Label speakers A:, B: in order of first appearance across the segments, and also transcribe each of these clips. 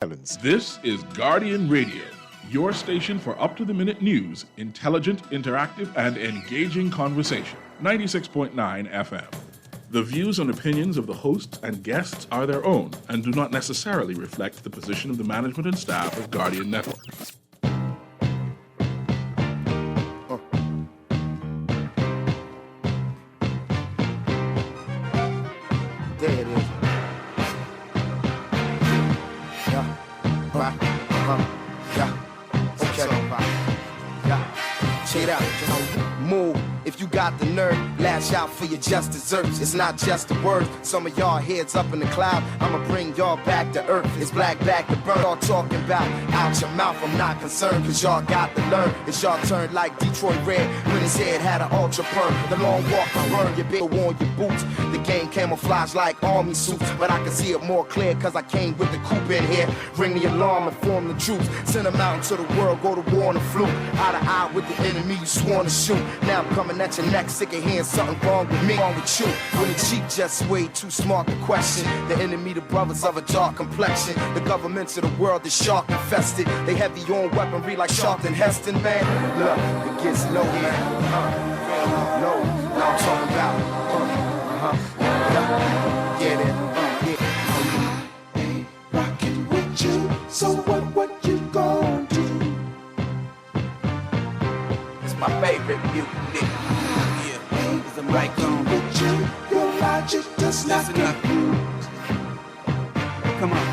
A: Islands.
B: This is Guardian Radio, your station for up-to-the-minute news, intelligent, interactive, and engaging conversation. 96.9 FM. The views and opinions of the hosts and guests are their own and do not necessarily reflect the position of the management and staff of Guardian Network.
C: There it is. Yeah. Right. Yeah. Okay. Yeah. Check it out. Move. If you got the nerve, lash out for your just desserts. It's not just a word. Some of y'all heads up in the cloud. I'ma bring y'all back to earth. It's black back to burn. All talking about out your mouth. I'm not concerned, cause y'all got to learn. It's y'all turn like Detroit Red when his head had an ultra perm. The long walk to burn. Your big on your boots. The game camouflage like army suits, but I can see it more clear cause I came with the coupe in here. Ring the alarm, inform the troops. Send them out into the world, go to war on the flu. Eye to eye with the enemy you sworn to shoot. Now I'm coming at your neck, sick of hearing something wrong with me, wrong with you. When the cheap just way too smart to question. The enemy, the brothers of a dark complexion. The governments of the world is shark infested. They heavy on weaponry like Charlton Heston, man. Look, it gets low, man. Low, now I'm talking about. Yeah, that, yeah.
D: Ain't rockin' with you, so what you gon' do?
C: It's my favorite music. Yeah, it's a mic on.
D: With you, your logic does not compute.
C: Come on.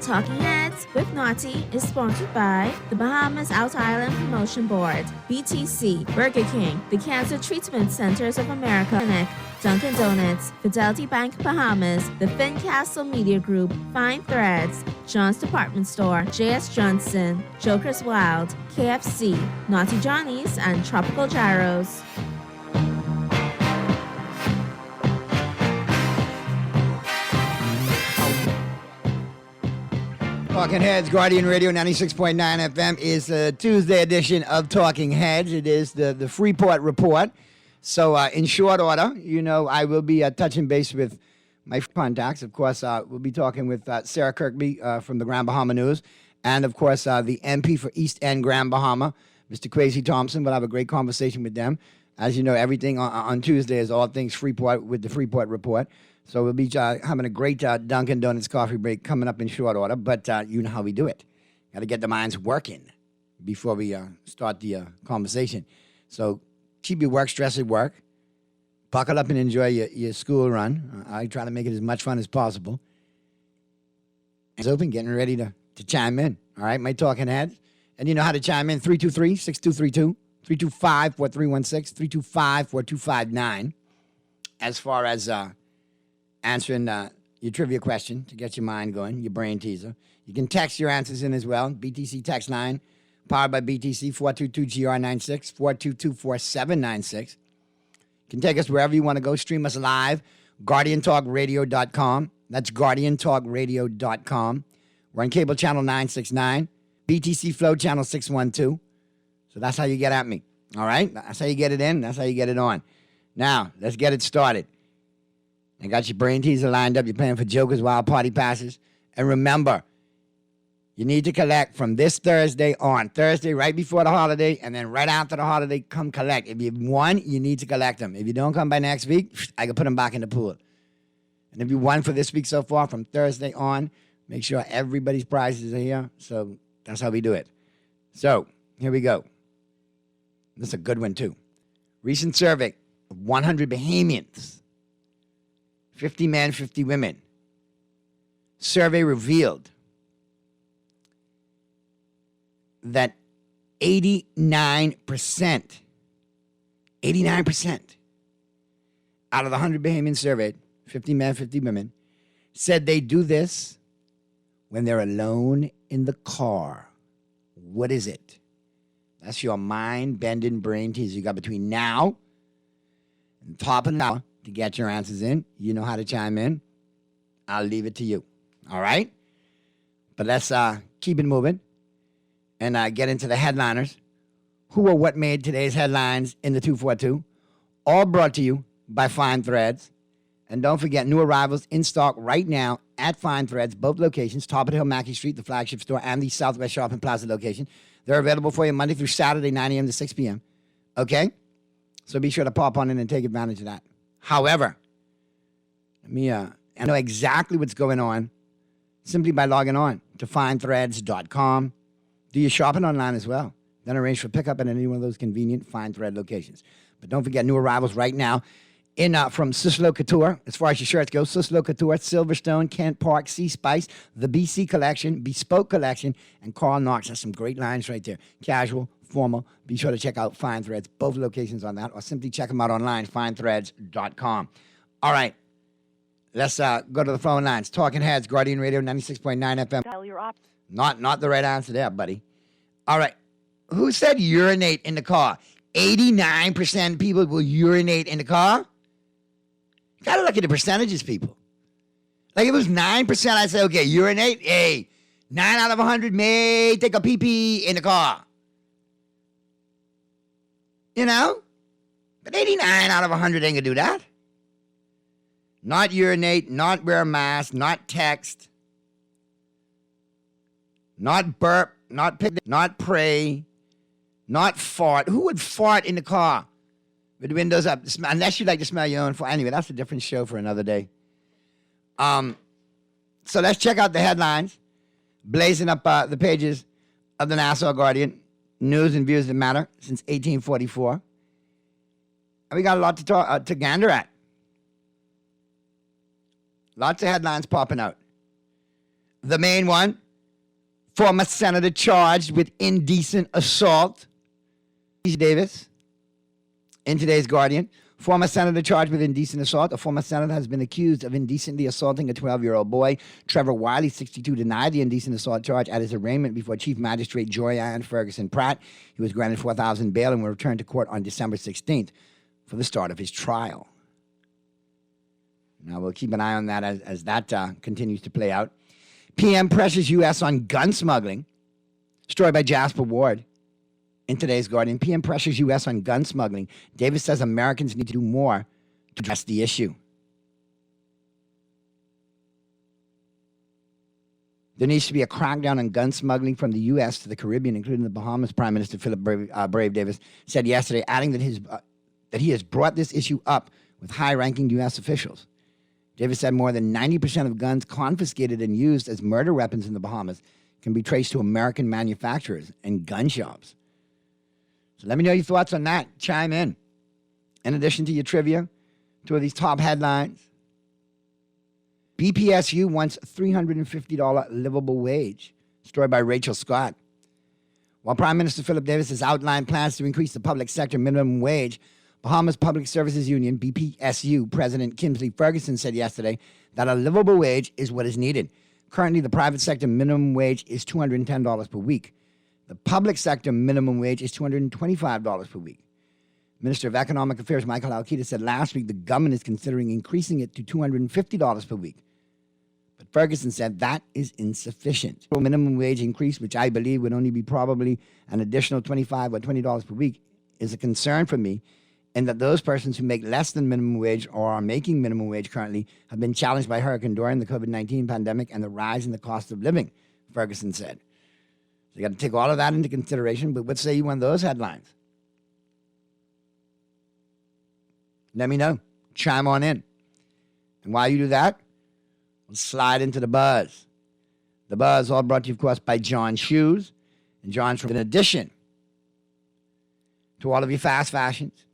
E: Talking Heads with Naughty is sponsored by the Bahamas Out Island Promotion Board, BTC, Burger King, the Cancer Treatment Centers of America Clinic, Dunkin' Donuts, Fidelity Bank Bahamas, the Fincastle Media Group, Fine Threads, John's Department Store, J.S. Johnson, Joker's Wild, KFC, Naughty Johnny's, and Tropical Gyros.
F: Talking Heads, Guardian Radio 96.9 FM is the Tuesday edition of Talking Heads. It is the Freeport Report. So in short order, I will be touching base with my contacts. Of course, we'll be talking with Sarah Kirkby from the Grand Bahama News. And, of course, the MP for East End Grand Bahama, Mr. Kwesi Thompson. We'll have a great conversation with them. As you know, everything on Tuesday is all things Freeport with the Freeport Report. So we'll be having a great Dunkin' Donuts coffee break coming up in short order. But you know how we do it. Got to get the minds working before we start the conversation. So keep your work stress at work. Buckle up and enjoy your school run. I try to make it as much fun as possible. It's open, getting ready to chime in. All right, my Talking Heads. And you know how to chime in, 323-6232, 325-4316, 325-4259. As far as answering your trivia question to get your mind going, your brain teaser. You can text your answers in as well. BTC Text 9, powered by BTC, 422-GR96, 422-4796. You can take us wherever you want to go. Stream us live, GuardianTalkRadio.com. That's GuardianTalkRadio.com. We're on cable channel 969, BTC Flow channel 612. So that's how you get at me. All right? That's how you get it in. That's how you get it on. Now, let's get it started. I got your brain teaser lined up. You're paying for Joker's Wild Party passes. And remember, you need to collect from this Thursday on. Thursday, right before the holiday, and then right after the holiday, come collect. If you've won, you need to collect them. If you don't come by next week, I can put them back in the pool. And if you won for this week so far, from Thursday on, make sure everybody's prizes are here. So that's how we do it. So here we go. This is a good one, too. Recent survey of 100 Bahamians. 50 men, 50 women. Survey revealed that 89% out of the 100 Bahamians surveyed, 50 men, 50 women, said they do this when they're alone in the car. What is it? That's your mind-bending brain teaser. You got between now and top of the hour to get your answers in. You know how to chime in. I'll leave it to you. All right? But let's keep it moving and get into the headliners. Who or what made today's headlines in the 242? All brought to you by Fine Threads. And don't forget, new arrivals in stock right now at Fine Threads, both locations, Top of the Hill, Mackey Street, the flagship store, and the Southwest Shopping Plaza location. They're available for you Monday through Saturday, 9 a.m. to 6 p.m. Okay? So be sure to pop on in and take advantage of that. However, I know exactly what's going on simply by logging on to FineThreads.com. Do your shopping online as well. Then arrange for pickup at any one of those convenient Fine Thread locations. But don't forget, new arrivals right now from Sislo Couture. As far as your shirts go, Sislo Couture, Silverstone, Kent Park, Sea Spice, the BC Collection, Bespoke Collection, and Carl Knox. That's some great lines right there. Casual, formal. Be sure to check out Fine Threads, both locations on that, or simply check them out online, FineThreads.com. All right. Let's go to the phone lines. Talking Heads, Guardian Radio, 96.9 FM.
A: Dial your op.
F: Not the right answer there, buddy. All right. Who said urinate in the car? 89% of people will urinate in the car? You gotta look at the percentages, people. Like if it was 9%, I'd say, okay, urinate. Hey, 9 out of 100 may take a pee-pee in the car. You know? But 89 out of 100 ain't gonna do that. Not urinate, not wear a mask, not text, not burp, not pick, not pray, not fart. Who would fart in the car with the windows up? Unless you like to smell your own fart. Anyway, that's a different show for another day. So let's check out the headlines, blazing up the pages of the Nassau Guardian, news and views that matter since 1844. And we got a lot to gander at. Lots of headlines popping out. The main one, former senator charged with indecent assault. Davis, in today's Guardian. Former senator charged with indecent assault. A former senator has been accused of indecently assaulting a 12-year-old boy. Trevor Wiley, 62, denied the indecent assault charge at his arraignment before Chief Magistrate Joyanne Ferguson Pratt. He was granted $4,000 bail and will return to court on December 16th for the start of his trial. Now, we'll keep an eye on that as that continues to play out. PM pressures U.S. on gun smuggling. Story by Jasper Ward in today's Guardian. PM pressures U.S. on gun smuggling. Davis says Americans need to do more to address the issue. There needs to be a crackdown on gun smuggling from the U.S. to the Caribbean, including the Bahamas. Prime Minister Philip Brave Davis said yesterday, adding that he has brought this issue up with high-ranking U.S. officials. Davis said more than 90% of guns confiscated and used as murder weapons in the Bahamas can be traced to American manufacturers and gun shops. So let me know your thoughts on that. Chime in. In addition to your trivia, two of these top headlines. BPSU wants $350 livable wage. Story by Rachel Scott. While Prime Minister Philip Davis has outlined plans to increase the public sector minimum wage, Bahamas Public Services Union, BPSU, President Kingsley Ferguson said yesterday that a livable wage is what is needed. Currently, the private sector minimum wage is $210 per week. The public sector minimum wage is $225 per week. Minister of Economic Affairs Michael Alquita said last week the government is considering increasing it to $250 per week. But Ferguson said that is insufficient. The minimum wage increase, which I believe would only be probably an additional $25 or $20 per week, is a concern for me, and that those persons who make less than minimum wage or are making minimum wage currently have been challenged by Hurricane Dorian, the COVID-19 pandemic, and the rise in the cost of living, Ferguson said. So you got to take all of that into consideration, but what say you on those headlines? Let me know. Chime on in. And while you do that, we'll slide into the buzz. The buzz all brought to you, of course, by John Shoes. And John's from, in addition to all of your fast fashions,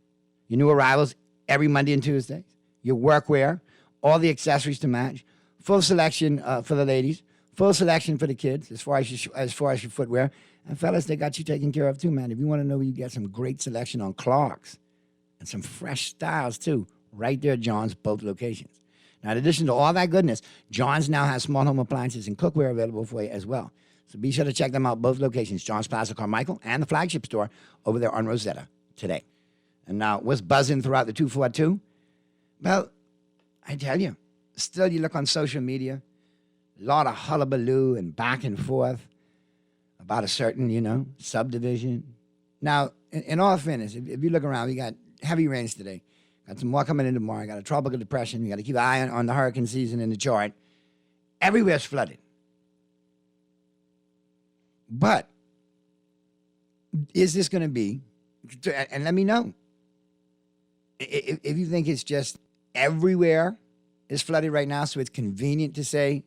F: your new arrivals every Monday and Tuesday, your workwear, all the accessories to match, full selection for the ladies, full selection for the kids as far as your footwear. And fellas, they got you taken care of too, man. If you want to know where you get some great selection on Clarks and some fresh styles too, right there at John's, both locations. Now, in addition to all that goodness, John's now has small home appliances and cookware available for you as well. So be sure to check them out, both locations, John's Plaza Carmichael and the flagship store over there on Rosetta today. And now, what's buzzing throughout the 242? Well, I tell you, still you look on social media, a lot of hullabaloo and back and forth about a certain, subdivision. Now, in all fairness, if you look around, we got heavy rains today. Got some more coming in tomorrow. Got a tropical depression. You got to keep an eye on the hurricane season in the chart. Everywhere's flooded. But is this going to be, and let me know, if you think it's just everywhere is flooded right now, so it's convenient to say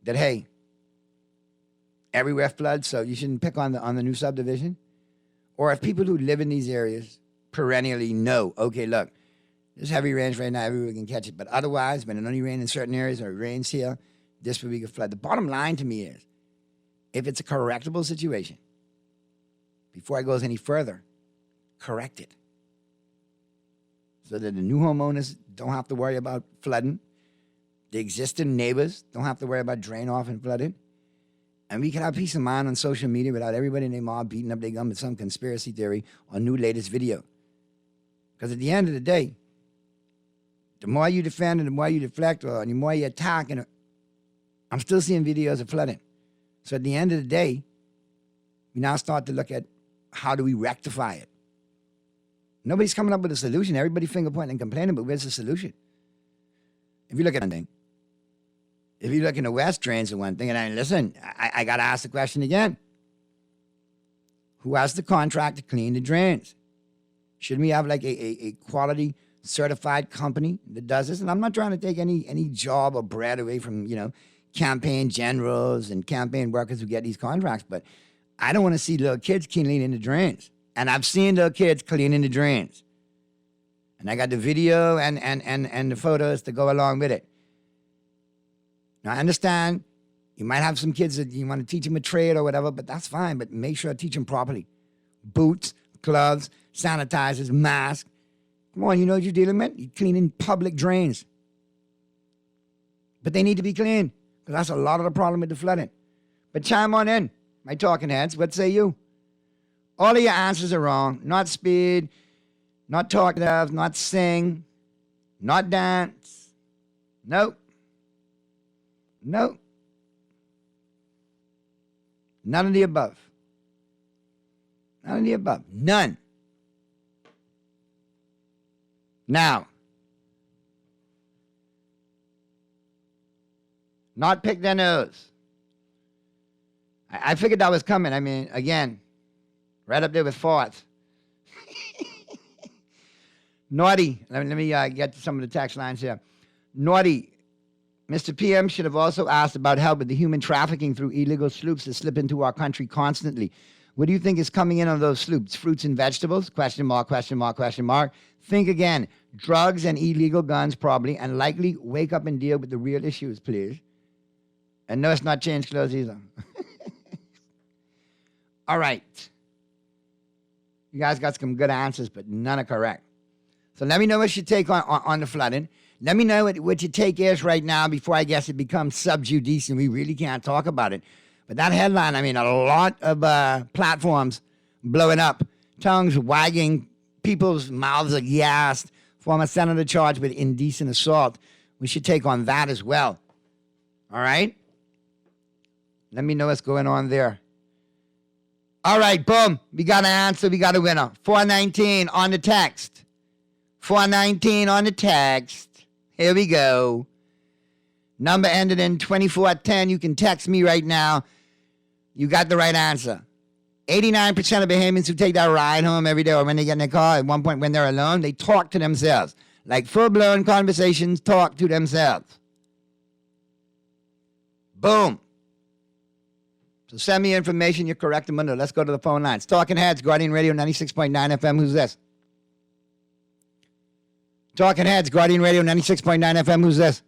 F: that, hey, everywhere floods, so you shouldn't pick on the new subdivision. Or if people who live in these areas perennially know, okay, look, there's heavy rains right now, everywhere can catch it. But otherwise, when it only rains in certain areas or it rains here, this will be a flood. The bottom line to me is, if it's a correctable situation, before it goes any further, correct it. So that the new homeowners don't have to worry about flooding. The existing neighbors don't have to worry about drain off and flooding. And we can have peace of mind on social media without everybody and their mom beating up their gum with some conspiracy theory or new latest video. Because at the end of the day, the more you defend and the more you deflect or the more you attack, and I'm still seeing videos of flooding. So at the end of the day, we now start to look at how do we rectify it. Nobody's coming up with a solution. Everybody finger pointing and complaining, but where's the solution? If you look at one thing, if you look in the West, drains are one thing, and I listen, I got to ask the question again. Who has the contract to clean the drains? Shouldn't we have like a quality certified company that does this? And I'm not trying to take any job or bread away from, campaign generals and campaign workers who get these contracts, but I don't want to see little kids cleaning the drains. And I've seen little kids cleaning the drains. And I got the video and the photos to go along with it. Now, I understand you might have some kids that you want to teach them a trade or whatever, but that's fine. But make sure to teach them properly. Boots, gloves, sanitizers, masks. Come on, you know what you're dealing with? You're cleaning public drains. But they need to be clean, because that's a lot of the problem with the flooding. But chime on in, my talking heads. What say you? All of your answers are wrong. Not speed, not talkative, not sing, not dance. Nope. Nope. None of the above. None of the above. None. Now, not pick their nose. I figured that was coming. I mean, again, right up there with fourth. Naughty. Let me get to some of the text lines here. Naughty. Mr. PM should have also asked about help with the human trafficking through illegal sloops that slip into our country constantly. What do you think is coming in on those sloops? Fruits and vegetables? Question mark, question mark, question mark. Think again. Drugs and illegal guns probably, and likely wake up and deal with the real issues, please. And no, it's not change clothes either. All right. You guys got some good answers, but none are correct. So let me know what your take on the flooding. Let me know what your take is right now before I guess it becomes sub judice and we really can't talk about it. But that headline, I mean, a lot of platforms blowing up, tongues wagging, people's mouths are gassed. Former senator charged with indecent assault. We should take on that as well. All right? Let me know what's going on there. All right, boom. We got an answer. We got a winner. 419 on the text. 419 on the text. Here we go. Number ended in 2410. You can text me right now. You got the right answer. 89% of Bahamians who take that ride home every day or when they get in their car, at one point when they're alone, they talk to themselves. Like full-blown conversations, talk to themselves. Boom. So send me information. You're correct, Mundo. Let's go to the phone lines. Talking Heads, Guardian Radio 96.9 FM. Who's this? Talking Heads, Guardian Radio 96.9 FM. Who's this?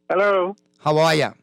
A: Hello.
F: How are you?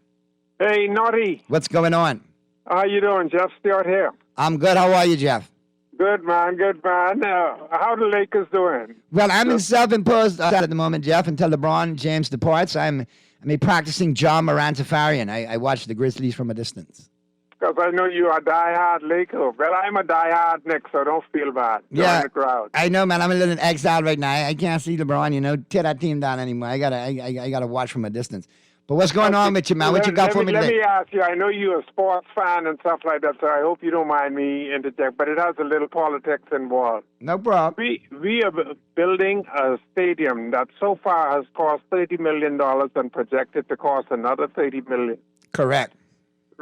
A: Hey, Naughty.
F: What's going on?
A: How you doing? Jeff Stewart here.
F: I'm good. How are you, Jeff?
A: Good, man. Good, man. How the Lakers doing?
F: Well, I'm in self-imposed at the moment, Jeff, until LeBron James departs. I'm a practicing John Morantafarian. I watch the Grizzlies from a distance.
A: Because I know you are a diehard Laker. Well, I'm a diehard Knicks, so don't feel bad. Join the crowd.
F: I know, man. I'm a little in exile right now. I can't see LeBron, tear that team down anymore. I gotta watch from a distance. But what's going on with you, man? What you got for me
A: Let
F: today?
A: me ask you, I know you're a sports fan and stuff like that, so I hope you don't mind me interject, but it has a little politics involved.
F: No problem.
A: We are building a stadium that so far has cost $30 million and projected to cost another $30 million.
F: Correct.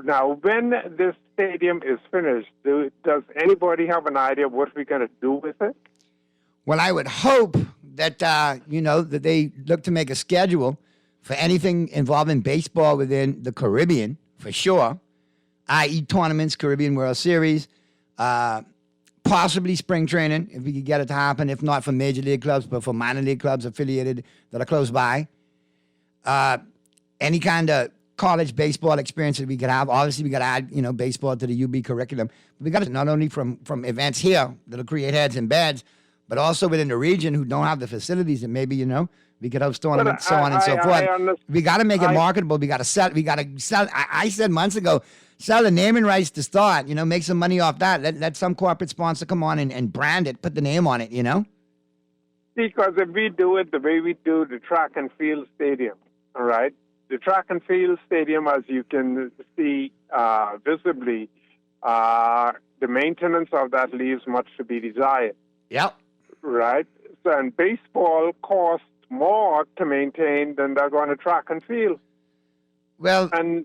A: Now, when this stadium is finished, does anybody have an idea of what we're going to do with it?
F: Well, I would hope that, that they look to make a schedule for anything involving baseball within the Caribbean, for sure, i.e. tournaments, Caribbean World Series, possibly spring training, if we could get it to happen, if not for major league clubs, but for minor league clubs affiliated that are close by. Any kind of college baseball experience that we could have. Obviously, we got to add, baseball to the UB curriculum. But we got to not only from events here that'll create heads and beds, but also within the region who don't have the facilities and maybe, we could host tournaments, so on and so forth. We got to make it marketable. We got to sell. I said months ago, sell the naming rights to start. Make some money off that. Let some corporate sponsor come on and brand it, put the name on it.
A: Because if we do it the way we do the track and field stadium, all right, the track and field stadium, as you can see visibly, the maintenance of that leaves much to be desired.
F: Yep.
A: Right. So, and baseball costs more to maintain than they're going to track and field.
F: Well,
A: and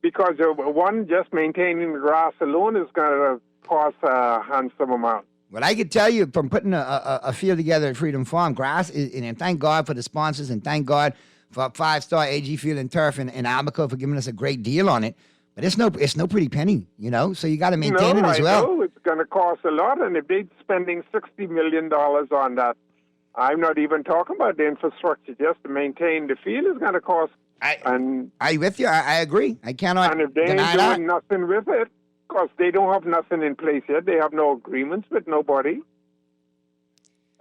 A: because one just maintaining the grass alone is going to cost a handsome amount.
F: Well, I could tell you from putting a field together at Freedom Farm, grass is, and thank God for the sponsors, and thank God for 5-Star AG Field and Turf in Albuquerque for giving us a great deal on it. But it's no pretty penny, So you got to maintain it as well.
A: No, it's going to cost a lot, and if they're spending $60 million on that, I'm not even talking about the infrastructure. Just to maintain the field is going to cost.
F: I with you. I agree. I cannot
A: and if they
F: deny
A: ain't
F: that.
A: doing nothing with it, because they don't have nothing in place yet. They have no agreements with nobody.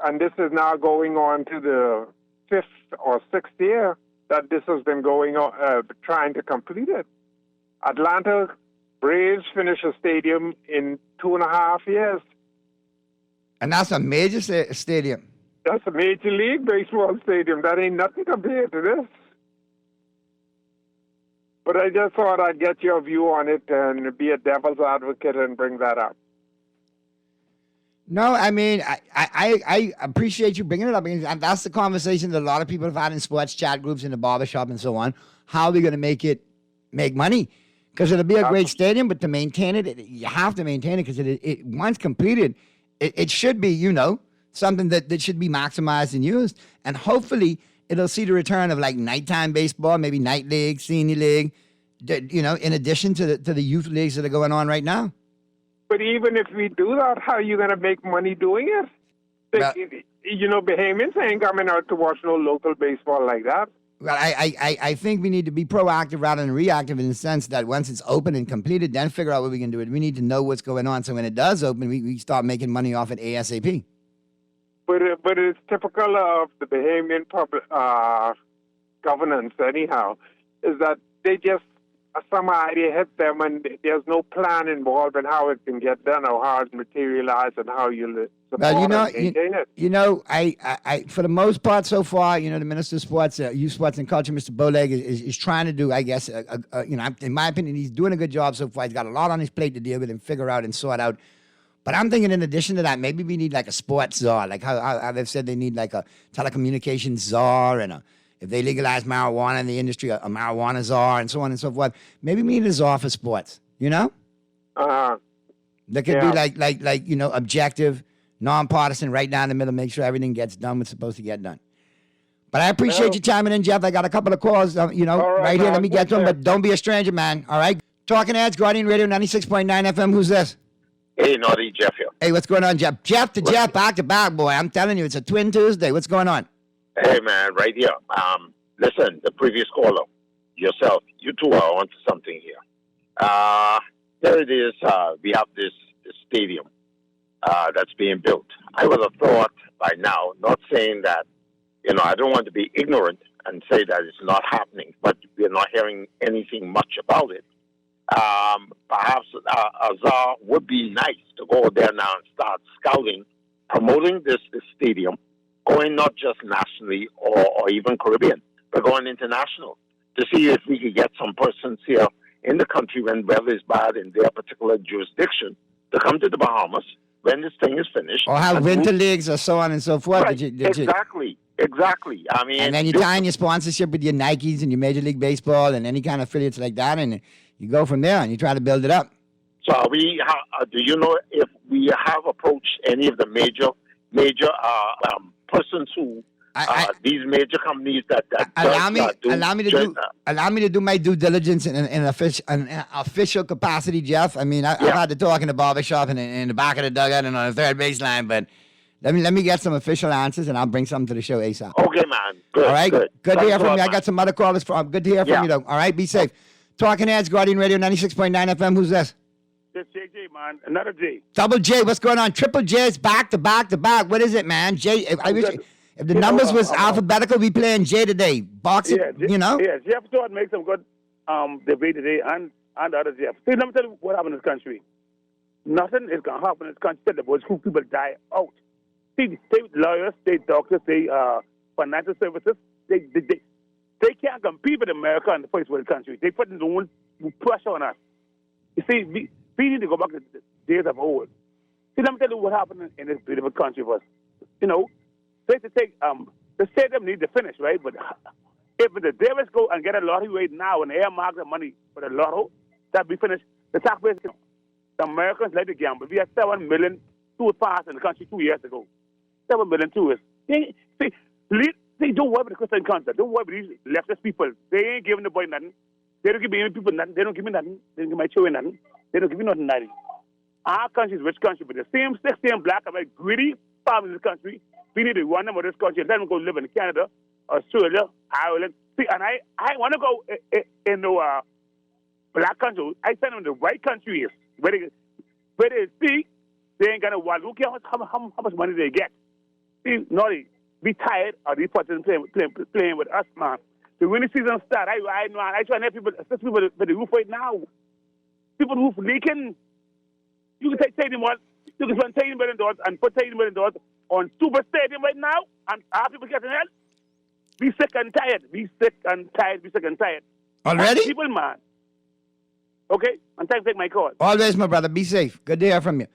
A: And this is now going on to the 5th or 6th year that this has been going on, trying to complete it. Atlanta Braves finished a stadium in 2.5 years.
F: And that's a major stadium.
A: That's a Major League Baseball stadium. That ain't nothing compared to this. But I just thought I'd get your view on it and be a devil's advocate and bring that up.
F: No, I mean, I appreciate you bringing it up. And that's the conversation that a lot of people have had in sports chat groups, in the barbershop and so on. How are we going to make money? Because it'll be a great stadium, but to maintain it, you have to maintain it because it once completed, it should be, something that should be maximized and used. And hopefully it'll see the return of like nighttime baseball, maybe night league, senior league, in addition to the youth leagues that are going on right now.
A: But even if we do that, how are you going to make money doing it? Bahamians ain't coming out to watch no local baseball like that.
F: Well, I think we need to be proactive rather than reactive in the sense that once it's open and completed, then figure out what we can do. We need to know what's going on so when it does open, we start making money off it ASAP.
A: But it's typical of the Bahamian public governance anyhow, is that they just, some idea hit them and there's no plan involved in how it can get done or how it materializes and how you support and maintain it.
F: I for the most part so far, the Minister of Sports, Youth Sports and Culture, Mr. Bowleg, is trying to do, I guess, in my opinion, he's doing a good job so far. He's got a lot on his plate to deal with and figure out and sort out. But I'm thinking in addition to that, maybe we need like a sports czar, like how they've said they need like a telecommunications czar and if they legalize marijuana in the industry, a marijuana czar and so on and so forth. Maybe we need a czar for sports, That could be like objective, nonpartisan, right down the middle, make sure everything gets done what's supposed to get done. But I appreciate you chiming in, Jeff. I got a couple of calls, right here. Let me get to them, but don't be a stranger, man. All right? Talking Heads, Guardian Radio, 96.9 FM. Who's this?
G: Hey, Naughty, Jeff here.
F: Hey, what's going on, Jeff? Jeff to Jeff, back to back, boy. I'm telling you, it's a Twin Tuesday. What's going on?
G: Hey, man, right here. Listen, the previous caller, yourself, you two are onto something here. There it is. We have this stadium that's being built. I would have thought by now, not saying that, I don't want to be ignorant and say that it's not happening, but we're not hearing anything much about it. Perhaps a czar would be nice to go there now and start scouting, promoting this stadium, going not just nationally or even Caribbean, but going international. to see if we could get some persons here in the country when weather is bad in their particular jurisdiction to come to the Bahamas when this thing is finished.
F: Or have
G: and
F: winter
G: move-
F: leagues or so on and so forth.
G: Right,
F: Did you,
G: exactly. I mean,
F: and then you tie in your sponsorship with your Nikes and your Major League Baseball and any kind of affiliates like that, and you go from there and you try to build it up.
G: So do you know if we have approached any of the major persons who these major companies that
F: allow me to do my due diligence in an official capacity, Jeff. I mean, I've had to talk in the barbershop and in the back of the dugout and on the third baseline, but let me get some official answers and I'll bring something to the show ASAP.
G: Okay, man. Good.
F: All right. Good to hear from you.
G: Man.
F: I got some other callers. Good to hear from you, though. All right. Be safe. Talking Heads, Guardian Radio 96.9 FM. Who's this?
H: It's JJ, man. Another J.
F: Double J. What's going on? Triple J's back to back to back. What is it, man? J. If the numbers was alphabetical, we playing J today. Boxing, you know?
H: Yeah, Jeff Stewart makes some good debate today and the other Jeff. See, let me tell you what happened in this country. Nothing is going to happen in this country till the boys who people die out. See, state lawyers, state doctors, state financial services, they can't compete with America in the first world country. They put their own pressure on us. You see, we need to go back to the days of old. See, let me tell you what happened in this beautiful country was, you know, they to take the stadium needs to finish, right? But if the Davis go and get a lottery right now and earmark the money for the lotto, that be finished. The taxpayers, the Americans like to gamble. We had 7 million tourists passed in the country 2 years ago. 7 million tourists. See, don't worry about the Christian concept. Don't worry about these leftist people. They ain't giving the boy nothing. They don't give any people nothing. They don't give me nothing. They don't give my children nothing. They don't give me nothing. Our country is a rich country, but the same 16 black and white greedy families in this country, we need to run them out of this country and let them go live in Canada, Australia, Ireland. See, and I want to go in the black country. I send them to the white countries where they see they ain't got a wallet. Who cares how much money they get? See, Naughty, be tired of these persons playing with us, man. The winning season start. I know. I try to help people, assist people with the roof right now. People roof leaking. You can take stadium one. You can spend $10 million and put $10 million on Super Stadium right now, and our people getting help. Be sick and tired. Be sick and tired. Be sick and tired.
F: Already?
H: And people, man. Okay? And thanks for taking my call.
F: Always, my brother. Be safe. Good to hear from you.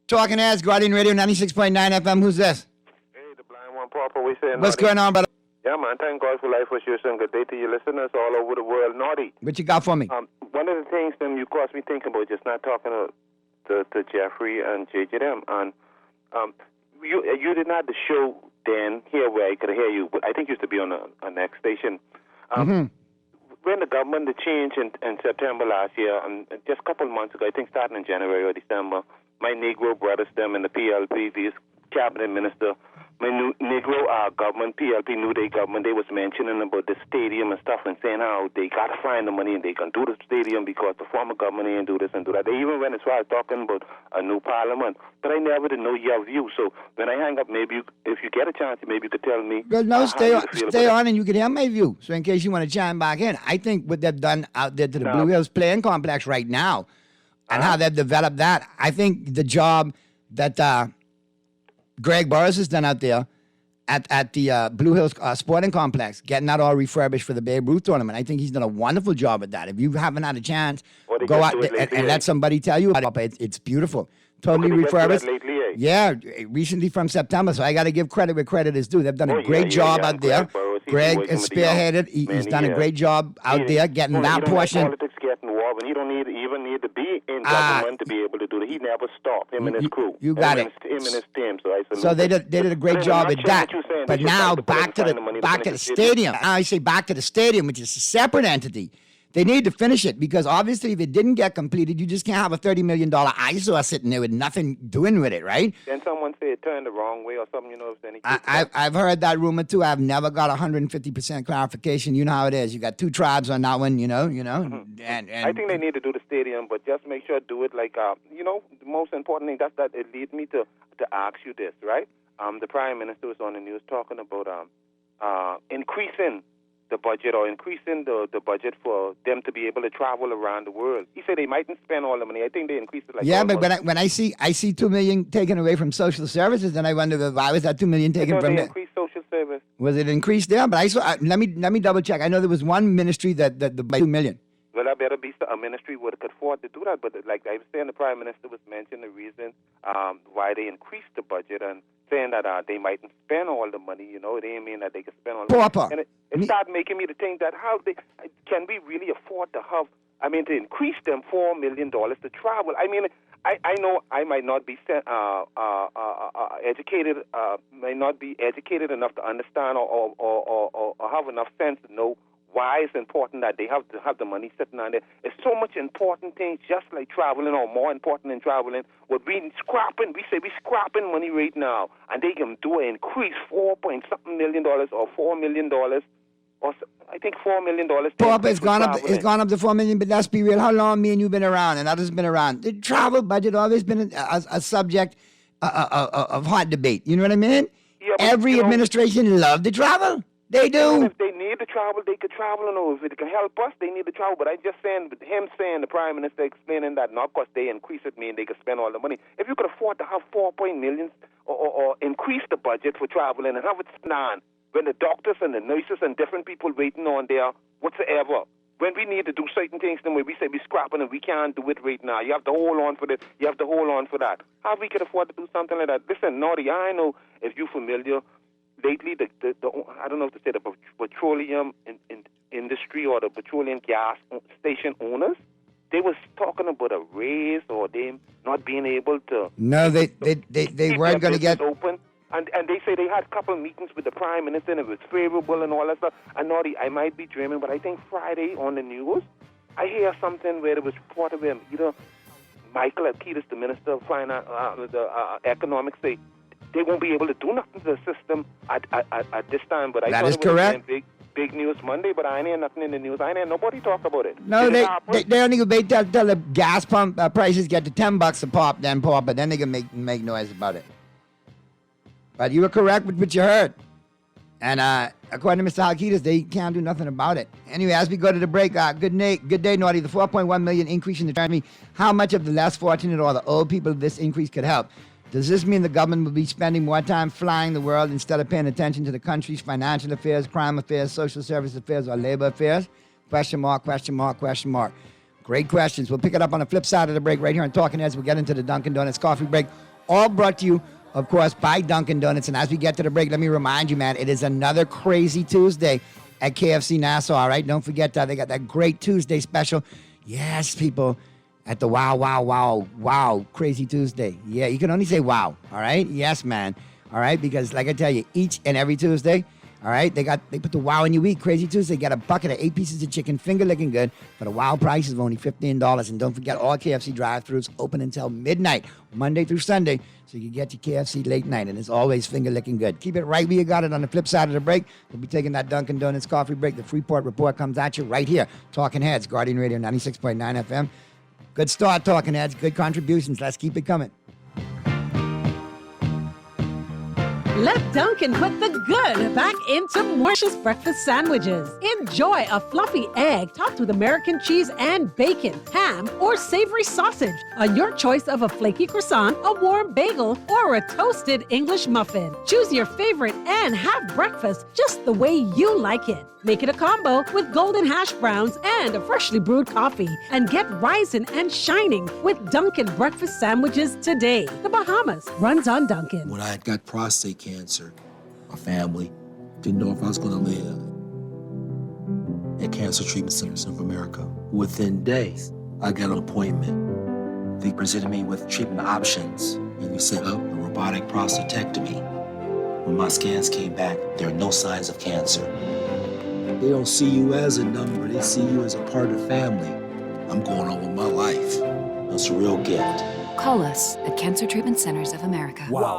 F: Talking Heads, Guardian Radio 96.9 FM. Who's this?
I: Hey, the blind one, Papa. We saying
F: What's going on, brother?
I: Yeah, man. Thank God for life, for sure. And good day to your listeners all over the world. Naughty.
F: What you got for me?
I: One of the things them you caused me thinking about just not talking to Jeffrey and JJ them, and you did not the show then here where I could hear you, but I think you used to be on a next station. When the government changed in September last year, and just a couple of months ago, I think starting in January or December, my Negro brothers, them in the PLP, these cabinet minister, my Negro government, PLP, New Day government, they was mentioning about the stadium and stuff and saying how they got to find the money and they can do the stadium because the former government ain't do this and do that. They even went as far as talking about a new parliament. But I never did know your view. So when I hang up, maybe if you get a chance, maybe you could tell me.
F: Well, no, stay on and you can hear my view. So in case you want to chime back in, I think what they've done out there to the Blue Hills playing complex right now and how they've developed that, I think the job that Greg Burris has done out there at the Blue Hills Sporting Complex, getting that all refurbished for the Babe Ruth tournament. I think he's done a wonderful job with that. If you haven't had a chance, go out and let somebody tell you about it. It's beautiful. Totally refurbished. Yeah, recently from September. So I got to give credit where credit is due. They've done a great job out there. Greg has spearheaded. He's done a great job out there getting that portion.
I: Politics get involved, and he don't even need to be in government to be able to do it. He never stopped. Him and his crew.
F: You got it.
I: Him and his team.
F: So they did a great job at that. But now back to the stadium. Now I say back to the stadium, which is a separate entity. They need to finish it because obviously if it didn't get completed, you just can't have a $30 million eyesore sitting there with nothing doing with it, right?
I: Then someone say it turned the wrong way or something, you know.
F: I've heard that rumor too. I've never got 150% clarification. You know how it is. You got two tribes on that one, you know.
I: Mm-hmm. And I think they need to do the stadium, but just make sure to do it like, the most important thing, that it leads me to ask you this, right? The Prime Minister was on the news talking about increasing the budget or increasing the budget for them to be able to travel around the world. He said they mightn't spend all the money. I think they increased it like
F: yeah, but
I: almost.
F: when I see $2 million taken away from social services, then I wonder why was that $2 million taken from
I: they
F: there?
I: increased social service.
F: Was it increased there? But I saw. Let me double check. I know there was one ministry that by $2 million.
I: Well, I better be a ministry would could afford to do that. But like I was saying, the Prime Minister was mentioning the reason why they increased the budget and saying that they mightn't spend all the money. You know, it ain't mean that they can spend all the money. And it started making me to think that can we really afford to have? I mean, to increase them $4 million to travel. I mean, I know I might not be educated, may not be educated enough to understand or have enough sense to know why it's important that they have to have the money sitting on there. It's so much important things, just like traveling, or more important than traveling. What we scrapping, we say we scrapping money right now, and they can do an increase $4.something million or $4 million, or I think $4 million.
F: Papa, it's gone up. It's gone up to $4 million. But let's be real. How long me and you been around, and others been around? The travel budget always been a subject of hot debate. You know what I mean?
I: Yeah,
F: every administration loved to travel. They do.
I: If they need to travel, they could travel. And if it can help us, they need to travel. But I just saying, the Prime Minister explaining that not because they increase it mean they could spend all the money. If you could afford to have $4 million or increase the budget for traveling and have it spent when the doctors and the nurses and different people waiting on there whatsoever. When we need to do certain things, then we say we're scrapping and we can't do it right now. You have to hold on for this. You have to hold on for that. How we could afford to do something like that? Listen, Naughty, I know if you're familiar. Lately, the I don't know if to say the petroleum industry or the petroleum gas station owners, they was talking about a raise or them not being able to.
F: No, they weren't going to get
I: open, and they say they had a couple of meetings with the Prime Minister and it was favorable and all that stuff. And Naughty, I might be dreaming, but I think Friday on the news, I hear something where it was reported where either Michael Akitas, the Minister of Finance, Economics, say they won't be able to do nothing to the system at this time. But I
F: that
I: thought
F: is
I: it was
F: correct.
I: Big news Monday, but I ain't hear nothing in the news. I ain't hear nobody talk about it.
F: No, they only wait till the gas pump prices get to $10 a pop, but then they can make noise about it. But you were correct with what you heard. And according to Mr. Halkitas, they can't do nothing about it. Anyway, as we go to the break, good day, Naughty. The 4.1 million increase in the economy, how much of the less fortunate or the old people this increase could help? Does this mean the government will be spending more time flying the world instead of paying attention to the country's financial affairs, crime affairs, social service affairs, or labor affairs? Question mark, question mark, question mark. Great questions. We'll pick it up on the flip side of the break right here on Talking Heads. We'll get into the Dunkin' Donuts coffee break. All brought to you, of course, by Dunkin' Donuts. And as we get to the break, let me remind you, man, it is another crazy Tuesday at KFC Nassau, all right? Don't forget that. They got that great Tuesday special. Yes, people. At the wow, Crazy Tuesday. Yeah, you can only say wow, all right? Yes, man, all right? Because like I tell you, each and every Tuesday, all right, they put the wow in your week. Crazy Tuesday, got a bucket of 8 pieces of chicken, finger licking good, for the wow price of only $15. And don't forget, all KFC drive-thrus open until midnight, Monday through Sunday, so you can get your KFC late night, and it's always finger licking good. Keep it right where you got it. On the flip side of the break, we'll be taking that Dunkin' Donuts coffee break. The Freeport Report comes at you right here. Talking Heads, Guardian Radio 96.9 FM. Good start, Talking Heads. Good contributions. Let's keep it coming.
J: Let Dunkin' put the good back into Marsha's breakfast sandwiches. Enjoy a fluffy egg topped with American cheese and bacon, ham, or savory sausage on your choice of a flaky croissant, a warm bagel, or a toasted English muffin. Choose your favorite and have breakfast just the way you like it. Make it a combo with golden hash browns and a freshly brewed coffee. And get rising and shining with Dunkin' breakfast sandwiches today. The Bahamas runs on Dunkin'.
K: When I got prostate cancer, my family didn't know if I was going to live. At Cancer Treatment Centers of America, within days, I got an appointment. They presented me with treatment options, and we set up a robotic prostatectomy. When my scans came back, there are no signs of cancer. They don't see you as a number, they see you as a part of the family. I'm going on with my life. That's a real gift.
L: Call us at Cancer Treatment Centers of America.
M: Wow.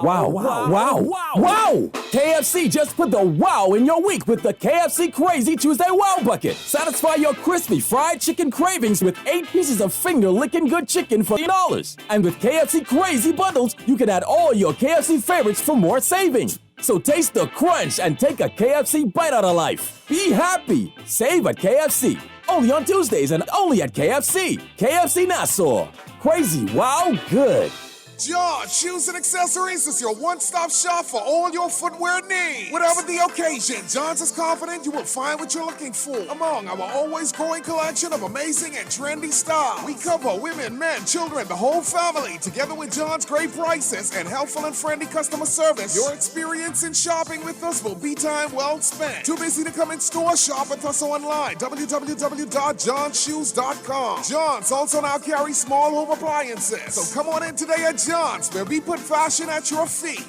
M: KFC just put the wow in your week with the KFC Crazy Tuesday Wow Bucket. Satisfy your crispy fried chicken cravings with 8 pieces of finger-licking good chicken for $8. And with KFC Crazy Bundles, you can add all your KFC favorites for more savings. So taste the crunch and take a KFC bite out of life. Be happy. Save at KFC. Only on Tuesdays and only at KFC. KFC Nassau. Crazy, wow, good.
D: John Shoes and Accessories is your one-stop shop for all your footwear needs. Whatever the occasion, John's is confident you will find what you're looking for among our always growing collection of amazing and trendy styles. We cover women, men, children, the whole family. Together with John's great prices and helpful and friendly customer service, your experience in shopping with us will be time well spent. Too busy to come in store? Shop with us online. www.johnshoes.com. John's also now carries small home appliances. So come on in today at John's, where we put fashion at your feet.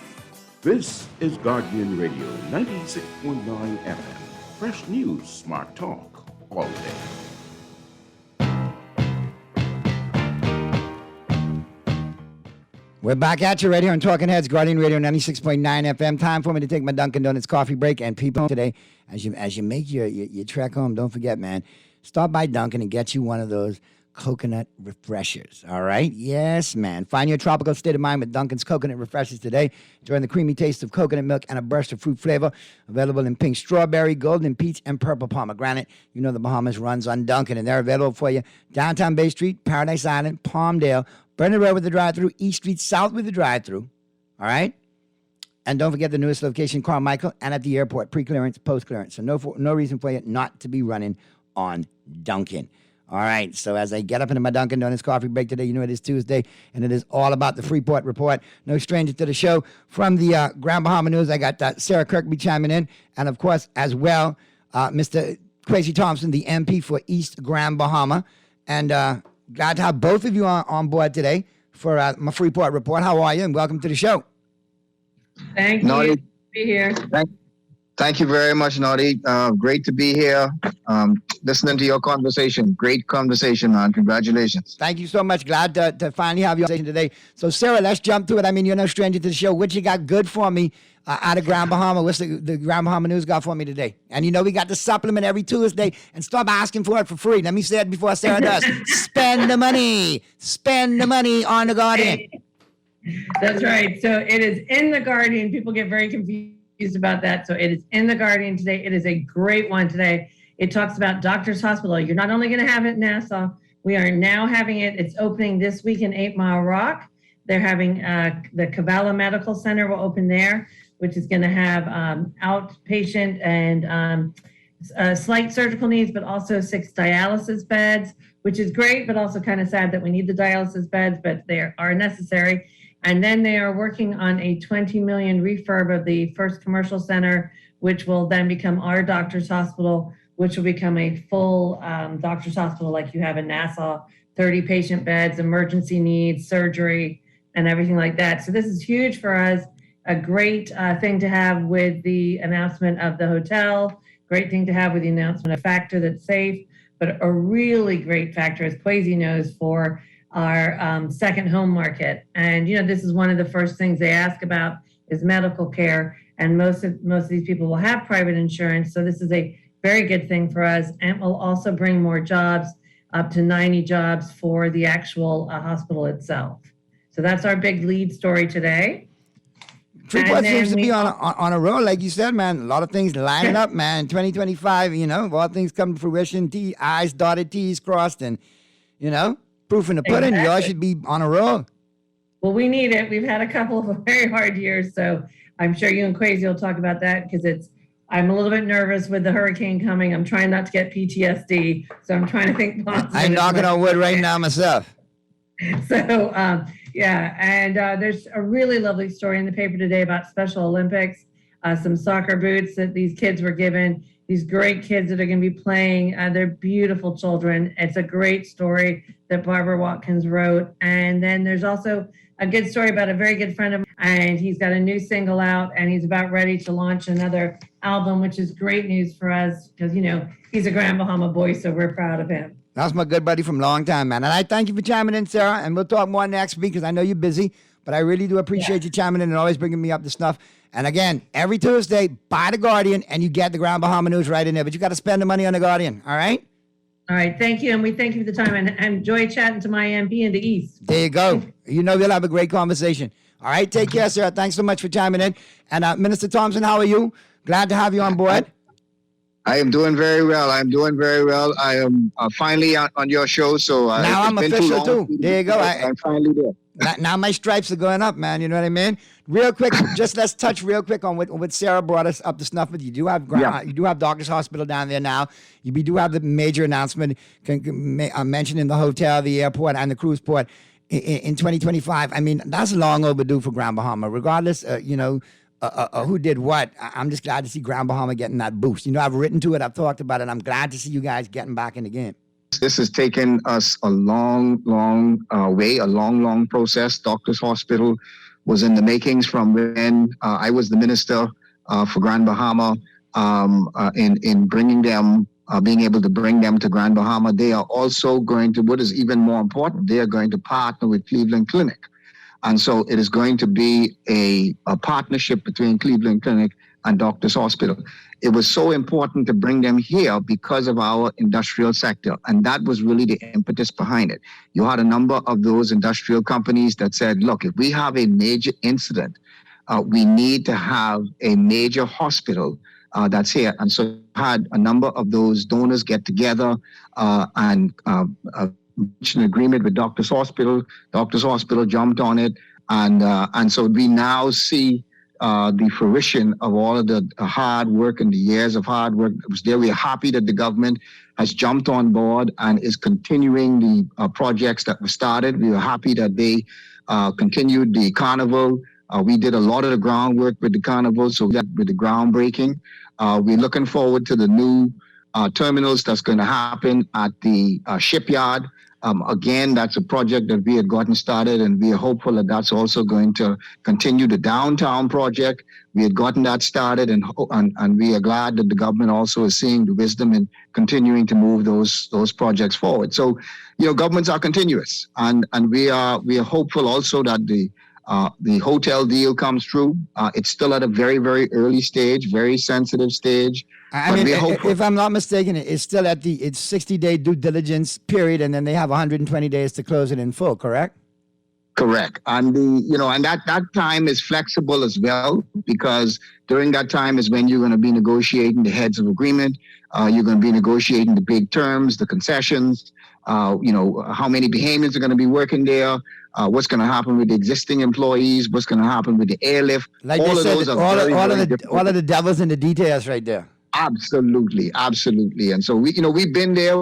N: This is Guardian Radio 96.9 FM. Fresh news, smart talk, all day.
F: We're back at you right here on Talking Heads, Guardian Radio 96.9 FM. Time for me to take my Dunkin' Donuts coffee break. And people, today, as you make your trek home, don't forget, man, stop by Dunkin' and get you one of those coconut refreshers, all right? Yes, man. Find your tropical state of mind with Dunkin's coconut refreshers today. Enjoy the creamy taste of coconut milk and a burst of fruit flavor. Available in pink strawberry, golden peach, and purple pomegranate. You know the Bahamas runs on Dunkin', and they're available for you downtown Bay Street, Paradise Island, Palmdale, Burner Road with the drive-thru, East Street South with the drive-thru, all right? And don't forget the newest location, Carmichael, and at the airport, pre-clearance, post-clearance. So no reason for you not to be running on Dunkin'. All right, so as I get up into my Dunkin' Donuts coffee break today, you know it is Tuesday, and it is all about the Freeport Report. No stranger to the show. From the Grand Bahama News, I got Sarah Kirkby chiming in, and of course, as well, Mr. Kwesi Thompson, the MP for East Grand Bahama. And glad to have both of you on board today for my Freeport Report. How are you? And welcome to the show.
O: Thank you.
P: Naughty.
O: To be here.
P: Thank you very much, Naughty. Great to be here. Listening to your conversation. Great conversation, man. Congratulations.
F: Thank you so much. Glad to finally have you on today. So, Sarah, let's jump to it. I mean, you're no stranger to the show. What you got good for me out of Grand Bahama? What's the Grand Bahama News got for me today? And you know we got the supplement every Tuesday, and stop asking for it for free. Let me say it before Sarah does. Spend the money. Spend the money on The Guardian.
O: That's right. So it is in The Guardian. People get very confused about that. So it is in The Guardian today. It is a great one today. It talks about Doctors Hospital. You're not only going to have it in Nassau, we are now having it. It's opening this week in 8 Mile Rock. They're having the Cavallo Medical Center will open there, which is going to have outpatient and slight surgical needs, but also 6 dialysis beds, which is great, but also kind of sad that we need the dialysis beds, but they are necessary. And then they are working on a $20 million refurb of the first commercial center, which will then become our Doctors Hospital, which will become a full Doctors Hospital like you have in Nassau, 30 patient beds, emergency needs, surgery, and everything like that. So this is huge for us, a great thing to have with the announcement of the hotel, great thing to have with the announcement of Factor that's safe, but a really great factor, as Kwesi knows, for our second home market. And, you know, this is one of the first things they ask about is medical care. And most of these people will have private insurance. So this is a very good thing for us, and will also bring more jobs, up to 90 jobs for the actual hospital itself. So that's our big lead story today.
F: Freeport seems to be on a roll, like you said, man. A lot of things lining up, man. 2025, you know, all things come to fruition. I's dotted, T's crossed, and, you know, proof in the pudding. Exactly. Y'all should be on a roll.
O: Well, we need it. We've had a couple of very hard years, so I'm sure you and Kwesi will talk about that, because I'm a little bit nervous with the hurricane coming. I'm trying not to get PTSD, so I'm trying to think positive.
F: I'm knocking on wood right now myself.
O: So, yeah, and there's a really lovely story in the paper today about Special Olympics, some soccer boots that these kids were given, these great kids that are going to be playing. They're beautiful children. It's a great story that Barbara Watkins wrote. And then there's also a good story about a very good friend of mine, and he's got a new single out, and he's about ready to launch another album, which is great news for us because, you know, he's a Grand Bahama boy, so we're proud of him.
F: That's my good buddy from a long time, man. And I thank you for chiming in, Sarah, and we'll talk more next week because I know you're busy, but I really do appreciate you chiming in and always bringing me up to stuff. And again, every Tuesday, buy The Guardian, and you get the Grand Bahama News right in there, but you got to spend the money on The Guardian, all right?
O: All right, thank you, and we thank you for the time, and enjoy chatting to my MP in the East.
F: There you go. You know we'll have a great conversation. All right, take care, sir. Thanks so much for chiming in. And Minister Thompson, how are you? Glad to have you on board.
P: I am doing very well. I am finally on your show. So
F: now I'm official too. There you go.
P: I'm finally there.
F: Now my stripes are going up, man. You know what I mean? Real quick, let's touch real quick on what Sarah brought us up to snuff with. You do have Doctors Hospital down there now. You do have the major announcement mentioned in the hotel, the airport, and the cruise port in 2025. I mean, that's long overdue for Grand Bahama. Regardless, who did what, I'm just glad to see Grand Bahama getting that boost. I've written to it, I've talked about it. I'm glad to see you guys getting back in the game.
P: This has taken us a long way, a long process. Doctors Hospital was in the makings from when I was the minister for Grand Bahama in bringing them, being able to bring them to Grand Bahama. They are also going to, what is even more important, they are going to partner with Cleveland Clinic. And so it is going to be a partnership between Cleveland Clinic and Doctors Hospital. It was so important to bring them here because of our industrial sector. And that was really the impetus behind it. You had a number of those industrial companies that said, look, if we have a major incident, we need to have a major hospital that's here. And so had a number of those donors get together and reached an agreement with Doctors Hospital. Doctors Hospital jumped on it, and so we now see the fruition of all of the hard work and the years of hard work that was there. We are happy that the government has jumped on board and is continuing the projects that were started. We are happy that they continued the carnival. We did a lot of the groundwork with the carnival, so with the groundbreaking. We're looking forward to the new terminals that's going to happen at the shipyard. Again, that's a project that we had gotten started, and we are hopeful that that's also going to continue. The downtown project, we had gotten that started, and we are glad that the government also is seeing the wisdom in continuing to move those projects forward. So, governments are continuous, and we are hopeful also that the hotel deal comes through. It's still at a very, very early stage, very sensitive stage.
F: I mean, if I'm not mistaken, it's still at it's 60-day due diligence period, and then they have 120 days to close it in full, correct?
P: Correct. And and that time is flexible as well, because during that time is when you're going to be negotiating the heads of agreement. You're going to be negotiating the big terms, the concessions, how many Bahamians are going to be working there, what's going to happen with the existing employees, what's going to happen with the airlift.
F: Like all of those are all of the devil's in the details right there.
P: Absolutely. And so we've been there.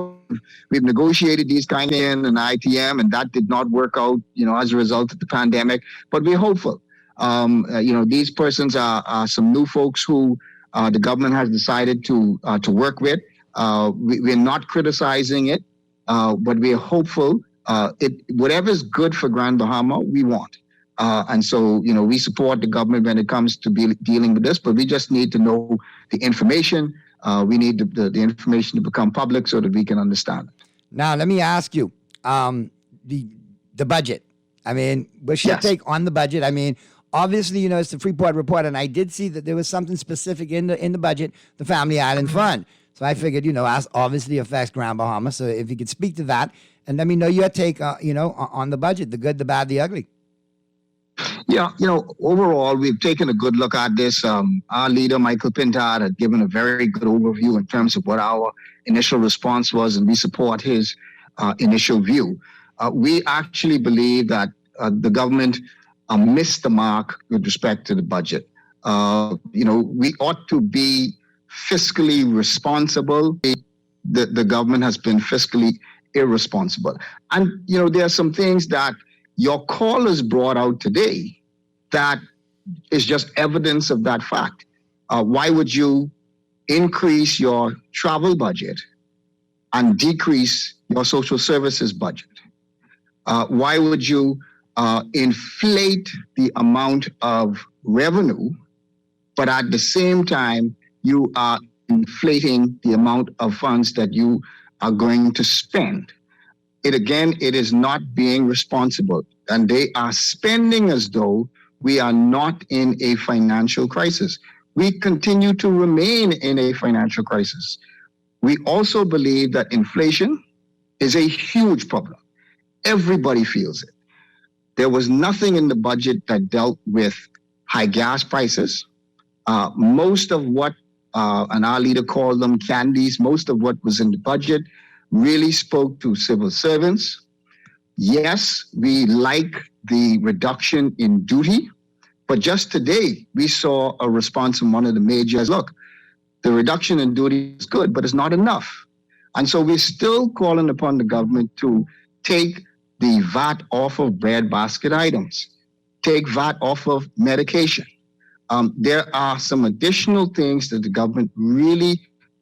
P: We've negotiated these kind of and ITM, and that did not work out, as a result of the pandemic. But we're hopeful. These persons are some new folks who the government has decided to work with. We're not criticizing it, but we're hopeful. Whatever's good for Grand Bahama, we want. And so, we support the government when it comes to dealing with this, but we just need to know the information. We need the information to become public so that we can understand it.
F: Now, let me ask you, the budget. I mean, what's your take on the budget? I mean, obviously, it's the Freeport Report, and I did see that there was something specific in the budget, the Family Island Fund. So I figured, as obviously affects Grand Bahama. So if you could speak to that, and let me know your take, on the budget, the good, the bad, the ugly.
P: Yeah, overall, we've taken a good look at this. Our leader, Michael Pintard, had given a very good overview in terms of what our initial response was, and we support his initial view. We actually believe that the government missed the mark with respect to the budget. We ought to be fiscally responsible. The government has been fiscally irresponsible. And, there are some things that your callers brought out today that is just evidence of that fact. Why would you increase your travel budget and decrease your social services budget? Why would you inflate the amount of revenue, but at the same time, you are inflating the amount of funds that you are going to spend? It is not being responsible. And they are spending as though we are not in a financial crisis. We continue to remain in a financial crisis. We also believe that inflation is a huge problem. Everybody feels it. There was nothing in the budget that dealt with high gas prices. Most of what, and our leader called them candies, most of what was in the budget really spoke to civil servants. Yes, we like the reduction in duty, but just today we saw a response from one of the majors. Look, the reduction in duty is good, but it's not enough. And so we're still calling upon the government to take the VAT off of bread basket items, take VAT off of medication. There are some additional things that the government really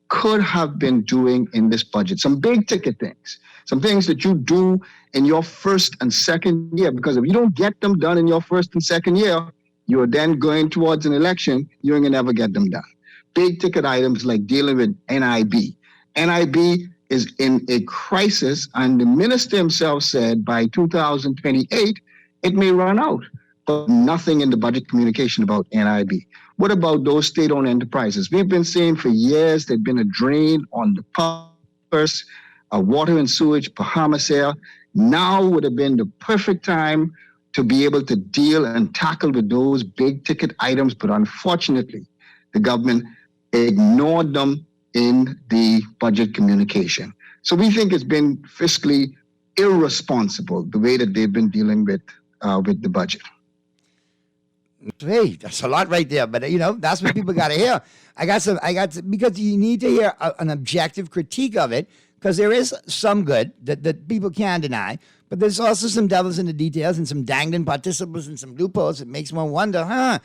P: could have been doing in this budget, some big ticket things, some things that you do in your first and second year, because if you don't get them done in your first and second year, you're then going towards an election, you're going to never get them done. Big ticket items like dealing with NIB. NIB is in a crisis, and the minister himself said by 2028, it may run out. But nothing in the budget communication about NIB. What about those state-owned enterprises? We've been saying for years they've been a drain on the purse, water and sewage, Bahamas Air. Now would have been the perfect time to be able to deal and tackle with those big ticket items, but unfortunately, the government ignored them in the budget communication. So we think it's been fiscally irresponsible the way that they've been dealing with the budget.
F: Hey, that's a lot right there. But, that's what people got to hear. Because you need to hear an objective critique of it, because there is some good that people can't deny. But there's also some devils in the details and some dangling participants and some loopholes that makes one wonder,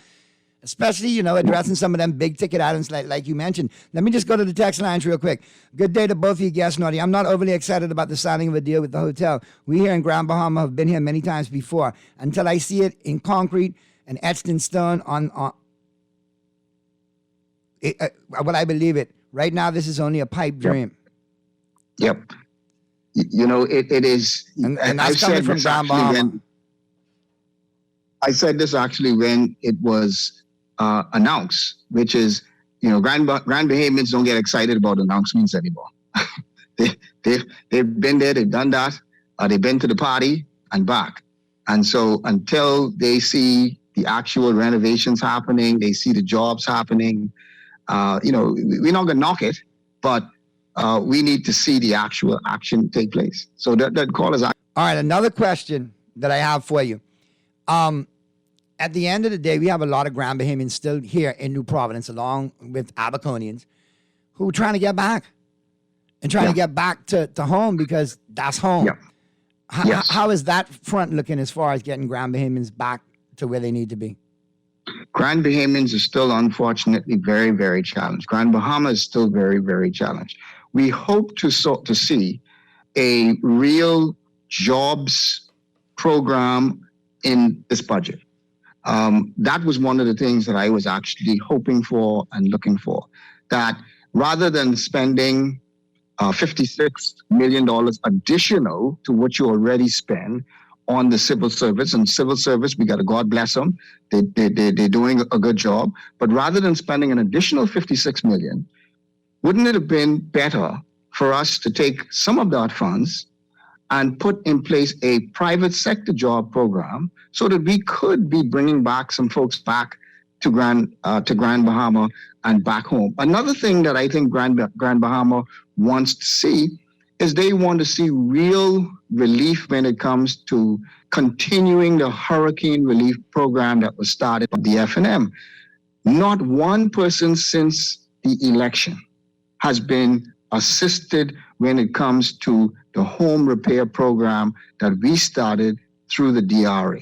F: especially, addressing some of them big ticket items like you mentioned. Let me just go to the text lines real quick. Good day to both of you guests, Naughty. I'm not overly excited about the signing of a deal with the hotel. We here in Grand Bahama have been here many times before. Until I see it in concrete and etched in stone will I believe it. Right now, this is only a pipe dream.
P: Yep. It is. And
F: that's coming from Grand Bahama.
P: I said this actually when it was announced, which is, Grand Bahamians don't get excited about announcements anymore. They've been there, they've done that, they've been to the party and back. And so until they see the actual renovations happening, they see the jobs happening, we're not going to knock it, but we need to see the actual action take place. So that call is... All
F: right, another question that I have for you. At the end of the day, we have a lot of Grand Bahamians still here in New Providence, along with Abaconians, who are trying to get back and trying to get back to home, because that's home.
P: Yeah.
F: How is that front looking as far as getting Grand Bahamians back to where they need to be?
P: Grand Bahamians are still, unfortunately, very, very challenged. Grand Bahama is still very, very challenged. We hope to see a real jobs program in this budget. That was one of the things that I was actually hoping for and looking for. That rather than spending $56 million additional to what you already spend on the civil service, and civil service, we got to God bless them, they're doing a good job. But rather than spending an additional $56 million, wouldn't it have been better for us to take some of that funds and put in place a private sector job program so that we could be bringing back some folks back to Grand Bahama and back home? Another thing that I think Grand Bahama wants to see is they want to see real relief when it comes to continuing the hurricane relief program that was started by the F&M. Not one person since the election has been assisted when it comes to the home repair program that we started through the DRA.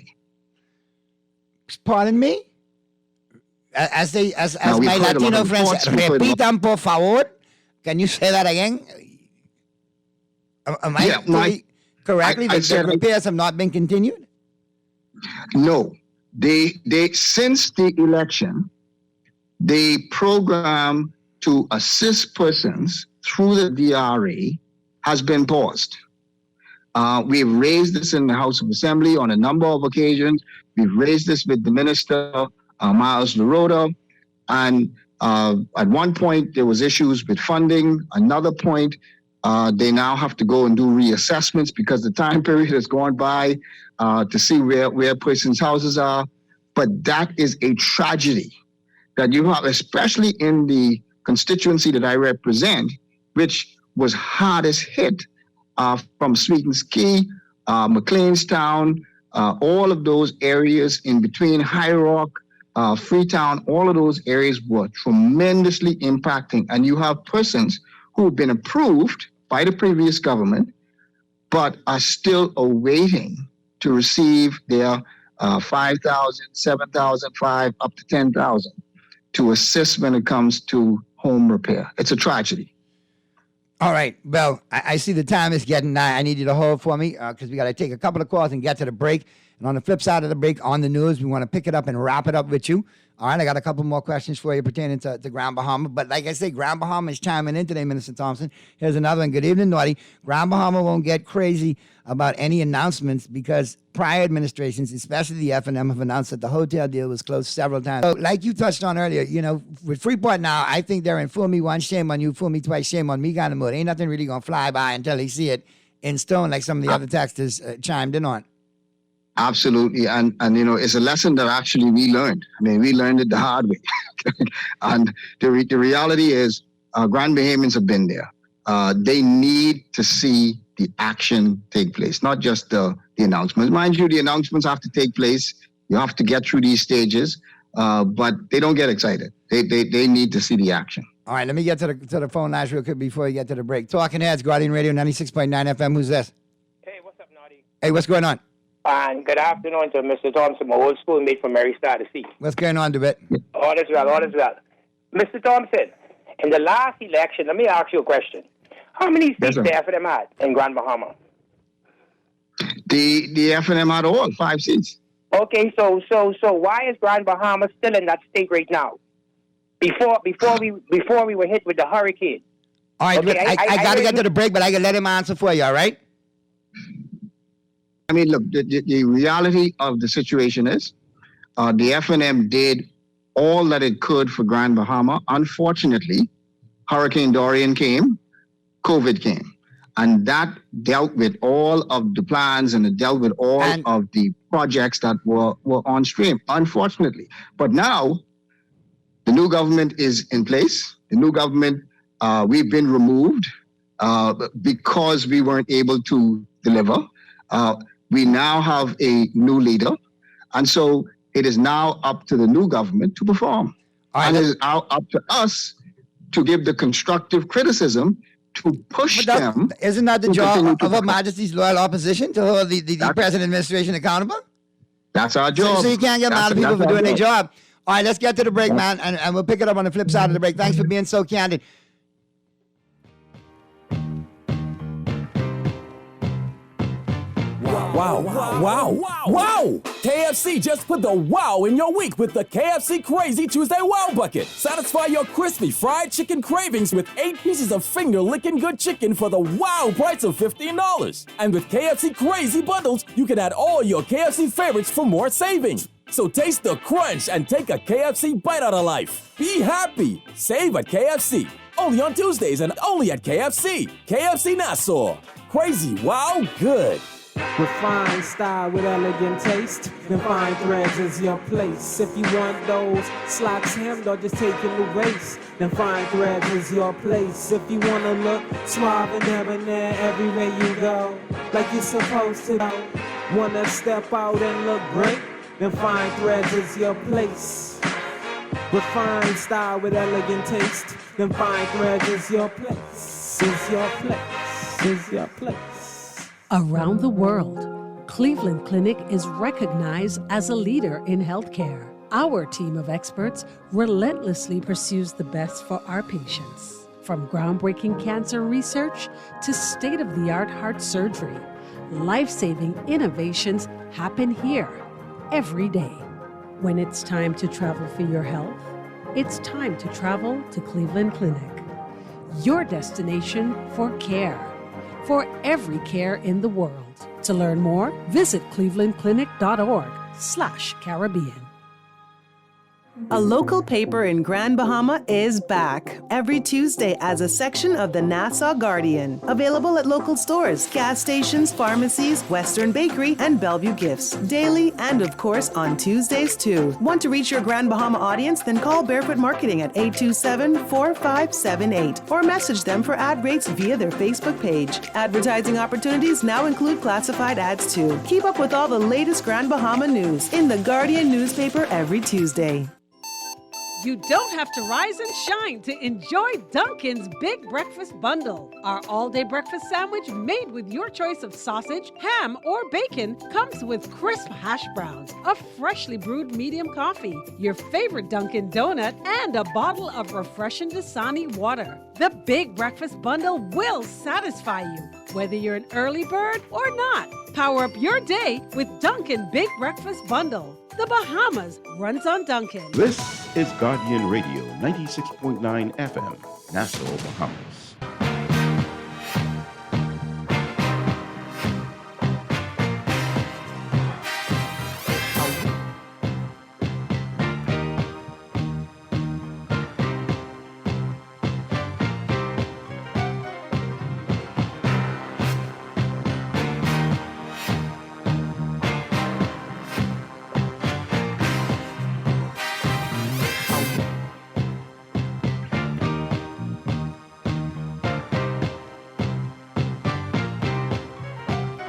F: Pardon me? As my Latino friends, repitan por favor. Can you say that again? Am I correctly? The repairs have not been continued?
P: No. They since the election, the program to assist persons through the DRA has been paused. We've raised this in the House of Assembly on a number of occasions. We've raised this with the Minister, Miles LaRota, and at one point there was issues with funding. Another point, They now have to go and do reassessments because the time period has gone by to see where persons' houses are. But that is a tragedy that you have, especially in the constituency that I represent, which was hardest hit from Sweetens Key, McLeanstown, all of those areas in between High Rock, Freetown, all of those areas were tremendously impacting. And you have persons who have been approved by the previous government, but are still awaiting to receive their 5,000, 7,005, up to 10,000 to assist when it comes to home repair. It's a tragedy.
F: All right, well, I see the time is getting nigh. I need you to hold for me because we got to take a couple of calls and get to the break. And on the flip side of the break, on the news, we want to pick it up and wrap it up with you. All right, I got a couple more questions for you pertaining to Grand Bahama. But like I say, Grand Bahama is chiming in today, Minister Thompson. Here's another one. Good evening, Naughty. Grand Bahama won't get crazy about any announcements because prior administrations, especially the F&M, have announced that the hotel deal was closed several times. So like you touched on earlier, you know, with Freeport now, I think they're in fool me once, shame on you, fool me twice, shame on me kind of mood. Ain't nothing really going to fly by until they see it in stone like some of the other texters chimed in on.
P: Absolutely. And you know, it's a lesson that actually we learned. I mean, we learned it the hard way. And the reality is Grand Bahamians have been there. They need to see the action take place, not just the announcements. Mind you, the announcements have to take place. You have to get through these stages, but they don't get excited. They need to see the action.
F: All right, let me get to the phone lines real quick before we get to the break. Talking Heads, Guardian Radio 96.9 FM. Who's this?
Q: Hey, what's up, Naughty?
F: Hey, what's going on?
Q: And good afternoon to Mr. Thompson, my old schoolmate from Mary Star to Sea.
F: What's going on, DeWitt?
Q: All is well, all is well. Mr. Thompson, in the last election, let me ask you a question. How many seats the F&M had in Grand Bahama?
P: The F&M had all 5 seats.
Q: Okay, so why is Grand Bahama still in that state right now? Before we were hit with the hurricane.
F: All right,
Q: okay,
F: I got to get to the break, but I can let him answer for you, all right?
P: I mean, look, the reality of the situation is the F&M did all that it could for Grand Bahama. Unfortunately, Hurricane Dorian came, COVID came, and that dealt with all of the plans and it dealt with all of the projects that were on stream, unfortunately. But now, the new government is in place. The new government, we've been removed because we weren't able to deliver. We now have a new leader. And so it is now up to the new government to perform. And it is now up to us to give the constructive criticism to push them.
F: Isn't that the job of Her Majesty's loyal opposition to hold the present administration accountable?
P: That's our job.
F: So you can't get mad at people for doing their job. All right, let's get to the break, man, and we'll pick it up on the flip side of the break. Thanks for being so candid.
M: Wow! KFC just put the wow in your week with the KFC Crazy Tuesday Wow Bucket. Satisfy your crispy fried chicken cravings with 8 pieces of finger-licking good chicken for the wow price of $15. And with KFC Crazy Bundles, you can add all your KFC favorites for more savings. So taste the crunch and take a KFC bite out of life. Be happy. Save at KFC. Only on Tuesdays and only at KFC. KFC Nassau. Crazy wow good.
R: Refined style with elegant taste, then fine threads is your place. If you want those slacks hemmed or just taking the waist, then fine threads is your place. If you wanna look suave and debonair everywhere you go, like you're supposed to go, wanna step out and look great, then fine threads is your place. Refined style with elegant taste, then fine threads is your place. Is your place. Is your place.
J: Around the world, Cleveland Clinic is recognized as a leader in healthcare. Our team of experts relentlessly pursues the best for our patients. From groundbreaking cancer research to state-of-the-art heart surgery, life-saving innovations happen here every day. When it's time to travel for your health, it's time to travel to Cleveland Clinic. Your destination for care. For every care in the world. To learn more, visit clevelandclinic.org/Caribbean.
S: A local paper in Grand Bahama is back every Tuesday as a section of the Nassau Guardian. Available at local stores, gas stations, pharmacies, Western Bakery, and Bellevue Gifts. Daily and, of course, on Tuesdays too. Want to reach your Grand Bahama audience? Then call Barefoot Marketing at 827-4578 or message them for ad rates via their Facebook page. Advertising opportunities now include classified ads too. Keep up with all the latest Grand Bahama news in the Guardian newspaper every Tuesday.
J: You don't have to rise and shine to enjoy Dunkin's Big Breakfast Bundle. Our all-day breakfast sandwich made with your choice of sausage, ham, or bacon comes with crisp hash browns, a freshly brewed medium coffee, your favorite Dunkin' donut, and a bottle of refreshing Dasani water. The Big Breakfast Bundle will satisfy you, whether you're an early bird or not. Power up your day with Dunkin' Big Breakfast Bundle. The Bahamas runs on Dunkin'.
N: This is Guardian Radio, 96.9 FM, Nassau, Bahamas.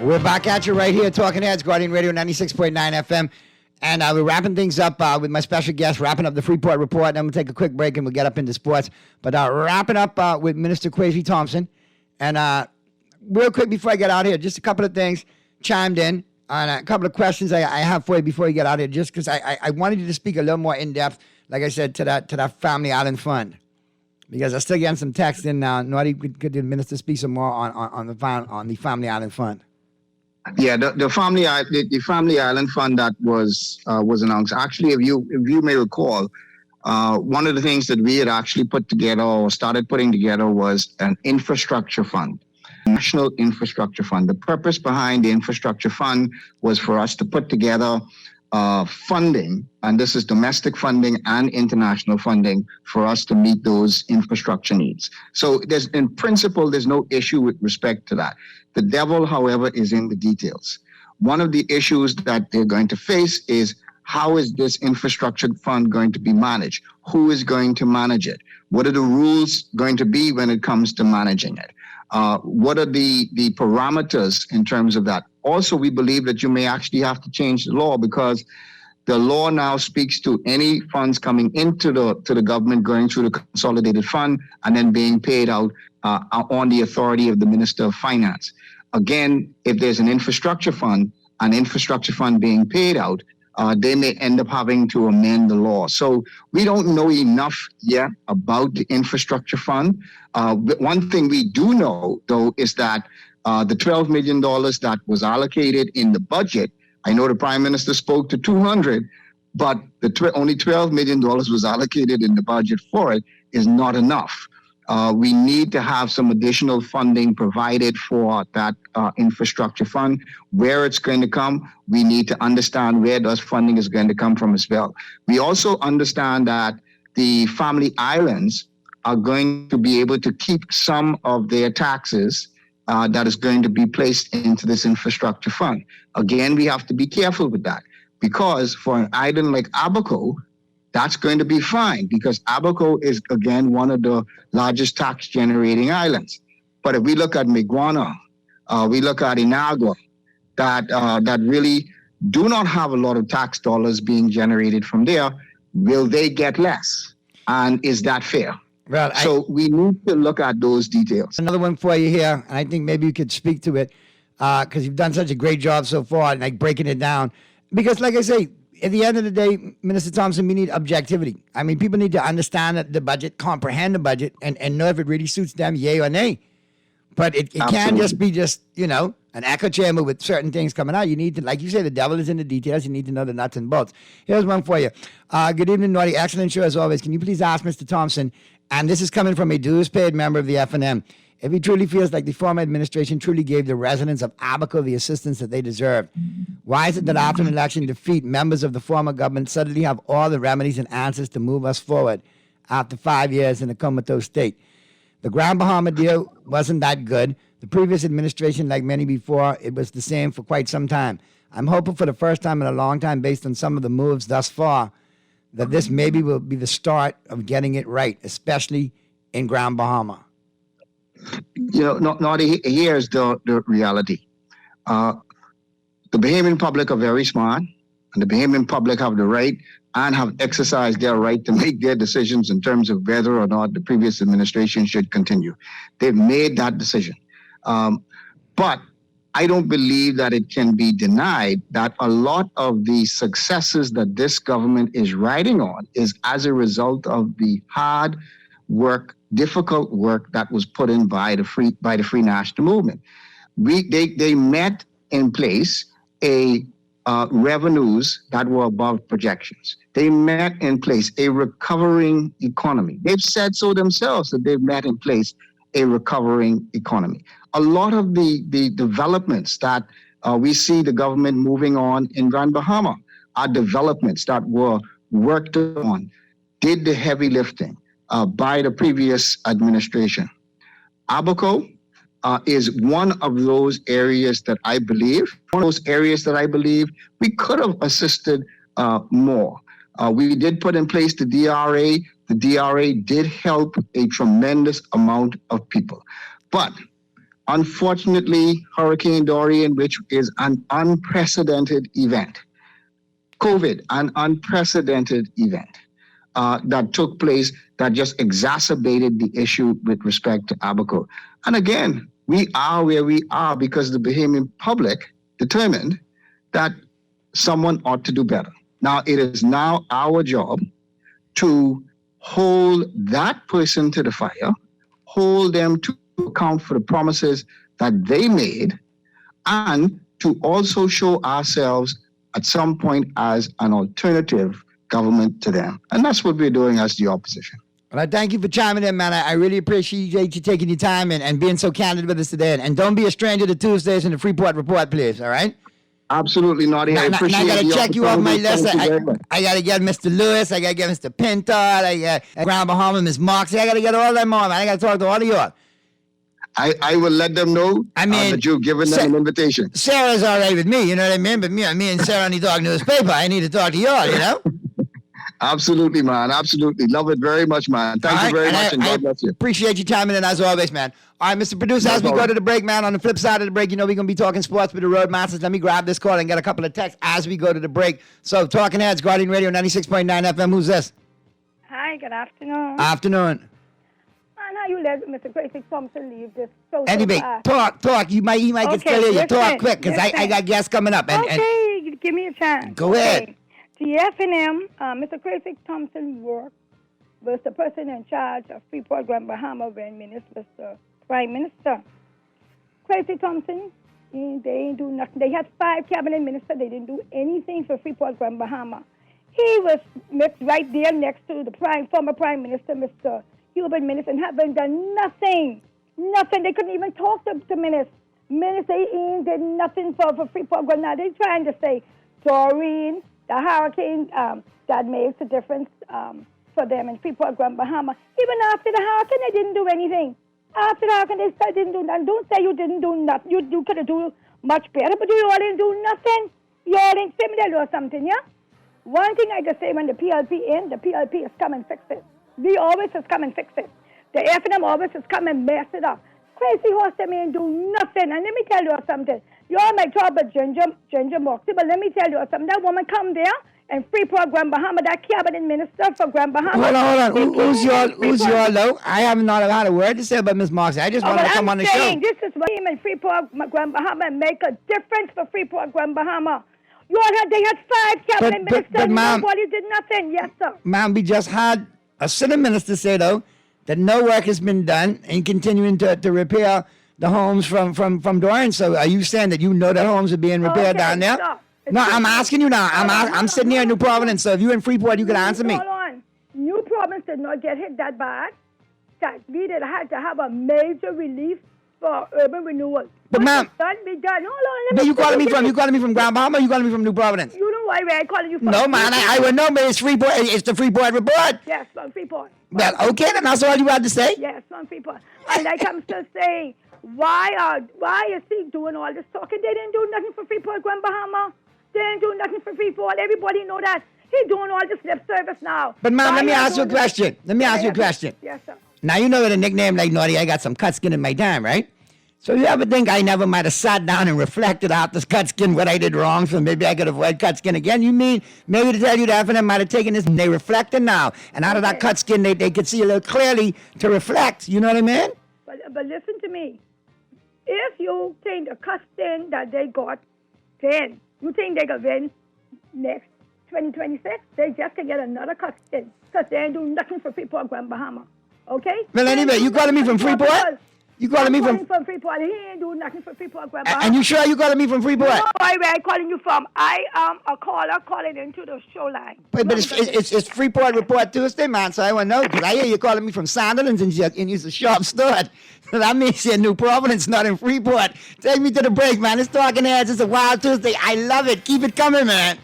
F: We're back at you right here, Talking Heads, Guardian Radio 96.9 FM. And we're wrapping things up with my special guest, wrapping up the Freeport Report. Then we'll take a quick break and we'll get up into sports. But wrapping up with Minister Kwesi Thompson. And real quick before I get out here, just a couple of things chimed in on a couple of questions I have for you before you get out here, just because I wanted you to speak a little more in depth, like I said, to that Family Island Fund. Because I still getting some text in now. Naughty, could the minister speak some more on the Family Island Fund?
P: Yeah, the Family Island Fund that was announced. Actually, if you may recall, one of the things that we had actually put together or started putting together was an infrastructure fund, National Infrastructure Fund. The purpose behind the infrastructure fund was for us to put together funding, and this is domestic funding and international funding for us to meet those infrastructure needs. So in principle, there's no issue with respect to that. The devil, however, is in the details. One of the issues that they're going to face is how is this infrastructure fund going to be managed? Who is going to manage it? What are the rules going to be when it comes to managing it? What are the parameters in terms of that? Also, we believe that you may actually have to change the law because the law now speaks to any funds coming into the government going through the consolidated fund and then being paid out on the authority of the Minister of Finance. Again, if there's an infrastructure fund being paid out, they may end up having to amend the law. So we don't know enough yet about the infrastructure fund. But one thing we do know, though, is that the $12 million that was allocated in the budget, I know the Prime Minister spoke to 200, but only $12 million was allocated in the budget for it is not enough. We need to have some additional funding provided for that infrastructure fund. Where it's going to come, we need to understand where those funding is going to come from as well. We also understand that the family islands are going to be able to keep some of their taxes that is going to be placed into this infrastructure fund. Again, we have to be careful with that because for an island like Abaco, that's going to be fine because Abaco is, again, one of the largest tax-generating islands. But if we look at Miguana, we look at Inagua, that really do not have a lot of tax dollars being generated from there, will they get less? And is that fair?
F: Well,
P: so we need to look at those details.
F: Another one for you here, and I think maybe you could speak to it because you've done such a great job so far, like breaking it down. Because, like I say, at the end of the day, Minister Thompson, we need objectivity. I mean, people need to understand the budget, comprehend the budget, and know if it really suits them, yay or nay. But it can't just be an echo chamber with certain things coming out. You need to, like you say, the devil is in the details. You need to know the nuts and bolts. Here's one for you. Good evening, Naughty. Excellent show as always. Can you please ask Mr. Thompson, and this is coming from a dues-paid member of the FNM, if he truly feels like the former administration truly gave the residents of Abaco the assistance that they deserved, Why is it that after an election defeat, members of the former government suddenly have all the remedies and answers to move us forward after 5 years in a comatose state? The Grand Bahama deal wasn't that good. The previous administration, like many before, it was the same for quite some time. I'm hoping for the first time in a long time, based on some of the moves thus far, that this maybe will be the start of getting it right, especially in Grand Bahama.
P: Here's the reality. The Bahamian public are very smart, and the Bahamian public have the right and have exercised their right to make their decisions in terms of whether or not the previous administration should continue. They've made that decision. But I don't believe that it can be denied that a lot of the successes that this government is riding on is as a result of the hard work, difficult work that was put in by the Free National Movement. They met in place revenues that were above projections. They met in place a recovering economy. They've said so themselves that they've met in place a recovering economy. A lot of the developments that we see the government moving on in Grand Bahama are developments that were worked on, did the heavy lifting by the previous administration. Abaco is one of those areas that I believe we could have assisted more. We did put in place the DRA. The DRA did help a tremendous amount of people. But unfortunately, Hurricane Dorian, which is an unprecedented event, COVID, an unprecedented event that took place that just exacerbated the issue with respect to Abaco. And again, we are where we are because the Bahamian public determined that someone ought to do better. Now, it is now our job to hold that person to the fire, hold them to account for the promises that they made, and to also show ourselves at some point as an alternative government to them. And that's what we're doing as the opposition.
F: Well, I thank you for chiming in, man. I really appreciate you taking your time and being so candid with us today. And don't be a stranger to Tuesdays in the Freeport Report, please, all right?
P: Absolutely, Naughty. I appreciate it.
F: I got to check you off my list. I got to get Mr. Lewis. I got to get Mr. Pintard. I got Grand Bahama, Ms. Moxie. I got to get all them on, man. I got to talk to all of you.
P: I will let them know that you've given them an invitation.
F: Sarah's all right with me, you know what I mean? But me and Sarah need to talk newspaper. I need to talk to y'all, you know?
P: Absolutely, man. Absolutely. Love it very much, man. Thank you very much, and God bless you.
F: Appreciate you chiming in as always, man. All right, Mr. Producer, as we go to the break, man, on the flip side of the break, you know we're going to be talking sports with the Roadmasters. Let me grab this call and get a couple of texts as we go to the break. So, Talking Heads, Guardian Radio, 96.9 FM. Who's this?
T: Hi, good afternoon.
F: Afternoon.
T: And how you let Mr. Crazy Thompson leave this so
F: Anyway, talk. He might get scared of you. Talk quick, because I got guests coming up.
T: And give me a chance.
F: Go ahead.
T: The FNM, Mr. Crazy Thompson worked was the person in charge of Freeport Grand Bahama when Minister was the Prime Minister. Crazy Thompson, they didn't do nothing. They had 5 cabinet ministers. They didn't do anything for Freeport Grand Bahama. He was right there next to the former Prime Minister, Mr. Hubert Minnis, and haven't done nothing. Nothing. They couldn't even talk to Minnis. Minnis, they ain't did nothing for Freeport Grand Bahama. They're trying to say Doreen, the hurricane, that makes a difference for them in Freeport Grand Bahama. Even after the hurricane, they didn't do anything. After the hurricane, they still didn't do nothing. Don't say you didn't do nothing. You could have done much better, but you all didn't do nothing. You all didn't similar or something, yeah? One thing I just say, when the PLP in, the PLP has come and fixed it. We always has come and fixed it. The FNM always has come and messed it up. Crazy horse, they ain't do nothing. And let me tell you something. You all might talk about Ginger Moxie, but let me tell you something. That woman come there and Freeport Grand Bahama, that cabinet minister for Grand Bahama.
F: Hold on. Who's your though? I have not had a word to say about Ms. Moxie. I just want to come on the show.
T: This is what him and Freeport Grand Bahama make a difference for Freeport Grand Bahama. They had 5 cabinet ministers,
F: but ma'am,
T: nobody did nothing. Yes, sir.
F: Ma'am, we just had a sitting minister say, though, that no work has been done in continuing to repair the homes from Dorian. So are you saying that you know that homes are being repaired down there? No, I'm asking you now. I'm sitting here in New Providence, so if you're in Freeport, you can answer me.
T: Hold on. New Providence did not get hit that bad. That we had to have a major relief for urban renewal.
F: But ma'am,
T: done, be done. Hold on.
F: but you calling me from Grand Bahama or you calling me from New Providence?
T: You know why I'm calling you from?
F: No, man, I would know, but it's Freeport. It's the Freeport report.
T: Yes, from Freeport.
F: Well, okay, then that's all you had to say.
T: Yes, from Freeport. And like I'm still saying, why is he doing all this talking? They didn't do nothing for Freeport, Grand Bahama. They didn't do nothing for Freeport. Everybody know that. He's doing all this lip service now.
F: But ma'am, let me ask you a question.
T: Yes, sir.
F: Now, you know with a nickname like Naughty, I got some cut skin in my time, right? So you ever think I never might have sat down and reflected out this cut skin, what I did wrong, so maybe I could avoid cut skin again? You mean maybe to tell you that FNM might have taken this and they reflecting now. And out of that cut skin, they could see a little clearly to reflect. You know what I mean?
T: But listen to me. If you think the cut skin that they got, then you think they can win next 2026? They just can get another cut skin because they ain't doing nothing for Freeport, Grand Bahama. Okay?
F: Well, anyway, you calling me from Freeport? You calling me from
T: Freeport? He ain't doing nothing for Freeport, Grand Bahama.
F: And you sure you calling me from Freeport?
T: No, where I'm calling you from. I am a caller calling into the show line.
F: But it's Freeport Report Tuesday, man, so I want to know, because I hear you calling me from Sandilands and you're a sharp stud. So that means you're in New Providence, not in Freeport. Take me to the break, man. It's Talking Heads. It's a Wild Tuesday. I love it. Keep it coming, man.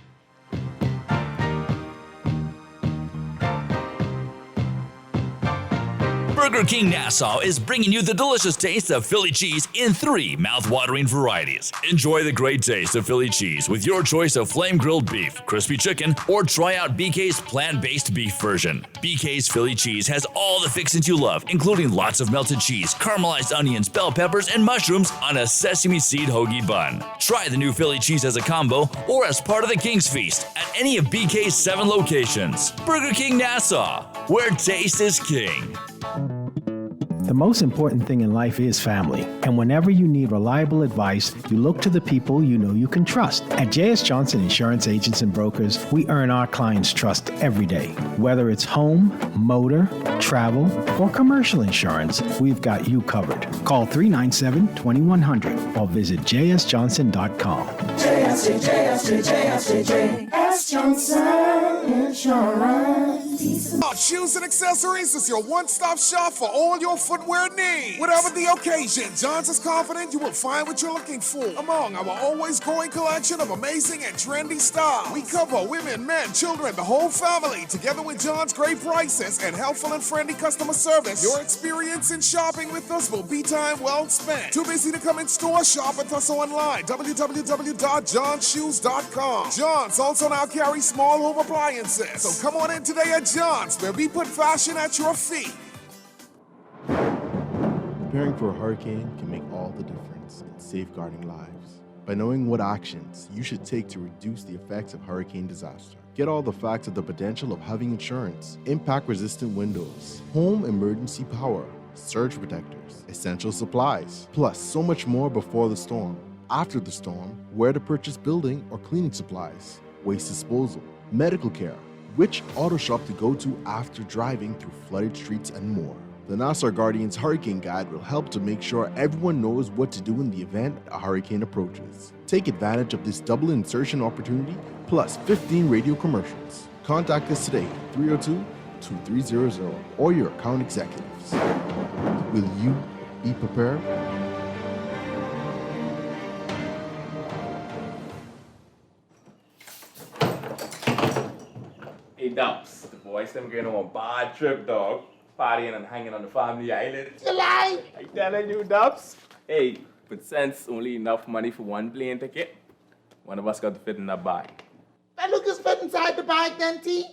U: Burger King Nassau is bringing you the delicious taste of Philly cheese in 3 mouth-watering varieties. Enjoy the great taste of Philly cheese with your choice of flame-grilled beef, crispy chicken, or try out BK's plant-based beef version. BK's Philly cheese has all the fixings you love, including lots of melted cheese, caramelized onions, bell peppers, and mushrooms on a sesame seed hoagie bun. Try the new Philly cheese as a combo or as part of the King's Feast at any of BK's 7 locations. Burger King Nassau, where taste is king.
V: The most important thing in life is family, and whenever you need reliable advice, you look to the people you know you can trust. At J.S. Johnson Insurance Agents and Brokers, we earn our clients' trust every day. Whether it's home, motor, travel, or commercial insurance, we've got you covered. Call 397-2100 or visit jsjohnson.com.
D: J.S. Johnson Insurance. Shoes and accessories is your one-stop shop for all your footwear needs. Whatever the occasion, Johns is confident you will find what you're looking for among our always growing collection of amazing and trendy styles. We cover women, men, children, the whole family. Together with John's great prices and helpful and friendly customer service, your experience in shopping with us will be time well spent. Too busy to come in store? Shop with us online. www.johnshoes.com. John's also now carries small home appliances. So come on in today at John's, where we put fashion at your feet.
W: Preparing for a hurricane can make all the difference in safeguarding lives. By knowing what actions you should take to reduce the effects of hurricane disaster. Get all the facts of the potential of having insurance, impact-resistant windows, home emergency power, surge protectors, essential supplies, plus so much more before the storm. After the storm, where to purchase building or cleaning supplies, waste disposal, medical care, which auto shop to go to after driving through flooded streets, and more. The Nassau Guardian's Hurricane Guide will help to make sure everyone knows what to do in the event a hurricane approaches. Take advantage of this double insertion opportunity, plus 15 radio commercials. Contact us today at 302-2300 or your account executives. Will you be prepared?
X: Hey, Dumps, the boys them going on a bad trip, dog. Partying and hanging on the family island.
Y: You lie!
X: I telling you, Dumps. Hey, but since only enough money for one plane ticket, one of us got to fit in that bag.
Y: That look is fit inside the bag then, T.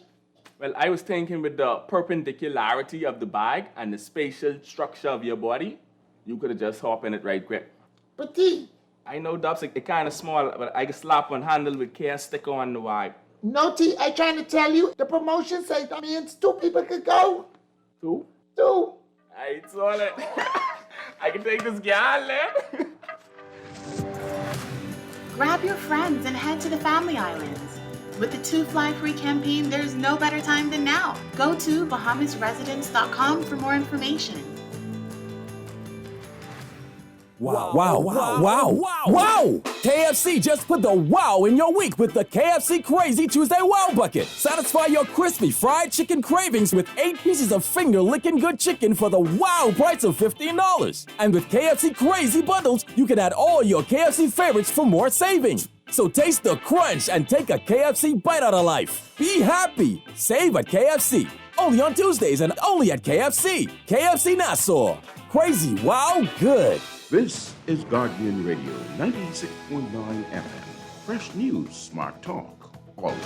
X: Well, I was thinking with the perpendicularity of the bag and the spatial structure of your body, you could have just hopped in it right quick.
Y: But T.
X: I know, Dumps, it kind of small, but I can slap one handle with care sticker on the vibe.
Y: No, T, I trying to tell you, the promotion says that means 2 people could go.
X: 2?
Y: 2.
X: I saw it. I can take this gal, man.
Z: Grab your friends and head to the Family Islands. With the 2 Fly Free campaign, there's no better time than now. Go to bahamasresidence.com for more information.
M: Wow! KFC just put the wow in your week with the KFC Crazy Tuesday Wow Bucket. Satisfy your crispy fried chicken cravings with 8 pieces of finger-licking good chicken for the wow price of $15. And with KFC Crazy Bundles, you can add all your KFC favorites for more savings. So taste the crunch and take a KFC bite out of life. Be happy. Save at KFC. Only on Tuesdays and only at KFC. KFC Nassau. Crazy wow good.
N: This is Guardian Radio 96.9 FM. Fresh news, smart talk, all day.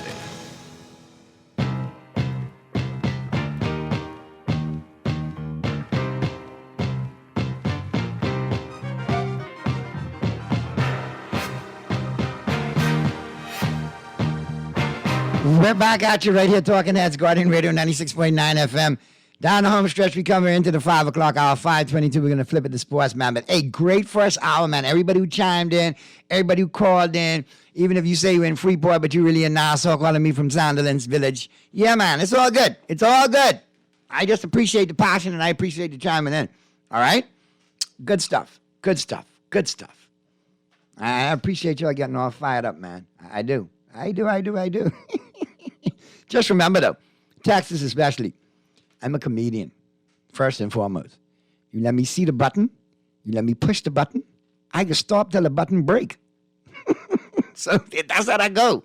F: We're back at you right here, Talking Heads, Guardian Radio 96.9 FM. Down the home stretch, we come into the 5 o'clock hour, 5:22. We're going to flip it to sports, man. But, hey, great first hour, man. Everybody who chimed in, everybody who called in, even if you say you're in Freeport, but you're really in Nassau, calling me from Sandilands Village. Yeah, man, it's all good. It's all good. I just appreciate the passion, and I appreciate you chiming in. All right? Good stuff. Good stuff. Good stuff. I appreciate y'all getting all fired up, man. I do. Just remember, though, Texas especially, I'm a comedian, first and foremost. You let me see the button, you let me push the button, I can stop till the button break. So that's how I go.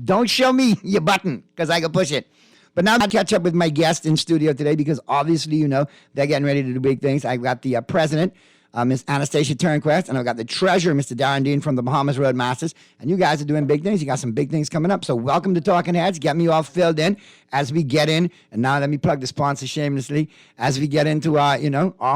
F: Don't show me your button, because I can push it. But now I'll catch up with my guest in studio today, because obviously, you know, they're getting ready to do big things. I've got the president, Miss Anastasia Turnquest, and I've got the treasurer, Mr. Darren Dean from the Bahamas Roadmasters. And you guys are doing big things. You got some big things coming up. So welcome to Talking Heads. Get me all filled in as we get in. And now let me plug the sponsor shamelessly as we get into our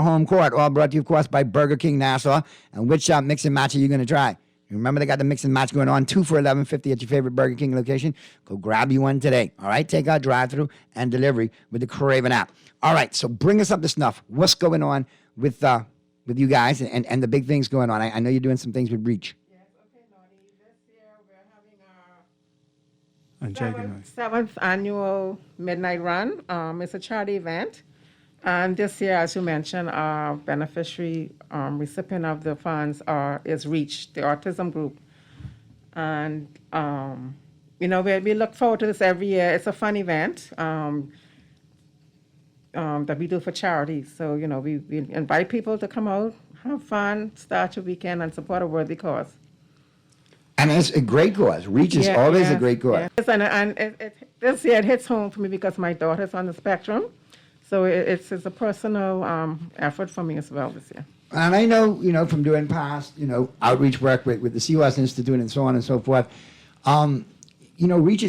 F: home court. All brought to you, of course, by Burger King Nassau. And which mix and match are you going to try? Remember, they got the mix and match going on, 2 for $11.50 at your favorite Burger King location. Go grab you one today. All right, take out drive-through and delivery with the Craven app. All right, so bring us up to snuff. What's going on with you guys and the big things going on? I know you're doing some things with Reach.
A: Yes, okay, Noddy. This year we're having our seventh annual Midnight Run. It's a charity event. And this year, as you mentioned, our beneficiary recipient of the funds is Reach, the autism group. And, we look forward to this every year. It's a fun event. That we do for charity. So, we invite people to come out, have fun, start your weekend, and support a worthy cause.
F: And it's a great cause. Reach is always a great cause.
A: Yes. And this year it hits home for me because my daughter's on the spectrum. So it's a personal effort for me as well this year.
F: And I know, from doing past, outreach work with the Seahorse Institute and so on and so forth, Reach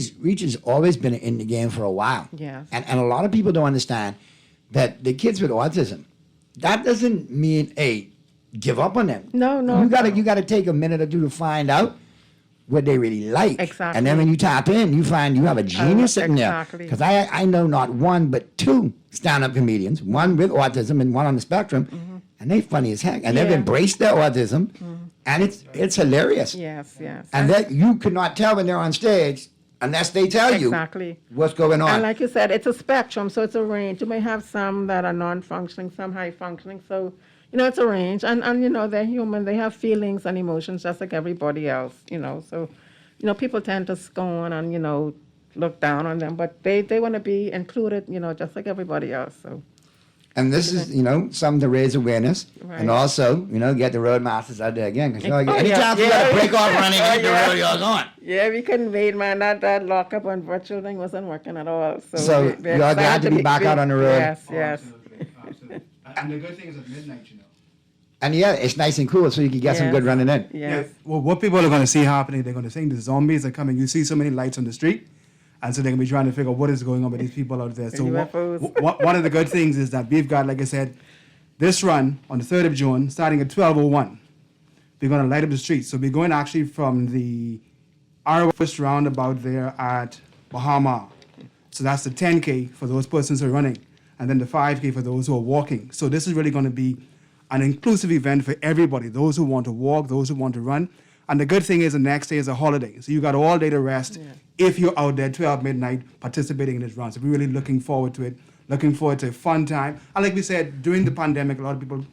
F: has always been in the game for a while.
A: Yes.
F: And a lot of people don't understand that the kids with autism, that doesn't mean, give up on them.
A: No.
F: You gotta take a minute or two to find out what they really like.
A: Exactly.
F: And then when you tap in, you find you have a genius sitting there. Because I know not one, but 2 stand-up comedians, one with autism and one on the spectrum, and they funny as heck. And they've embraced their autism, and it's hilarious.
A: Yes.
F: And that you could not tell when they're on stage unless they tell you what's going on.
A: And like you said, it's a spectrum, so it's a range. You may have some that are non-functioning, some high-functioning. So, it's a range. And they're human. They have feelings and emotions just like everybody else, So, people tend to scorn and, look down on them. But they want to be included, just like everybody else. So.
F: And this is, something to raise awareness.
A: Right.
F: And also, get the Roadmasters out there again. Because anytime you got to break off running, get the rodeo on.
A: Yeah, we couldn't wait, man. That lockup and virtual thing wasn't working at all.
F: So you're glad to be back out on the road?
A: Yes.
B: And the good thing is at midnight,
F: And it's nice and cool, so you can get some good running in.
B: Yes. Well, what people are going to see happening, they're going to think the zombies are coming. You see so many lights on the street. And so they're going to be trying to figure out what is going on with these people out there. So one of the good things is that we've got, like I said, this run on the 3rd of June, starting at 12:01. We're going to light up the streets. So we're going actually from the first roundabout there at Bahama. So that's the 10K for those persons who are running. And then the 5K for those who are walking. So this is really going to be an inclusive event for everybody. Those who want to walk, those who want to run. And the good thing is the next day is a holiday. So you got all day to rest if you're out there 12 midnight participating in this run. So we're really looking forward to it, looking forward to a fun time. And like we said, during the pandemic, a lot of people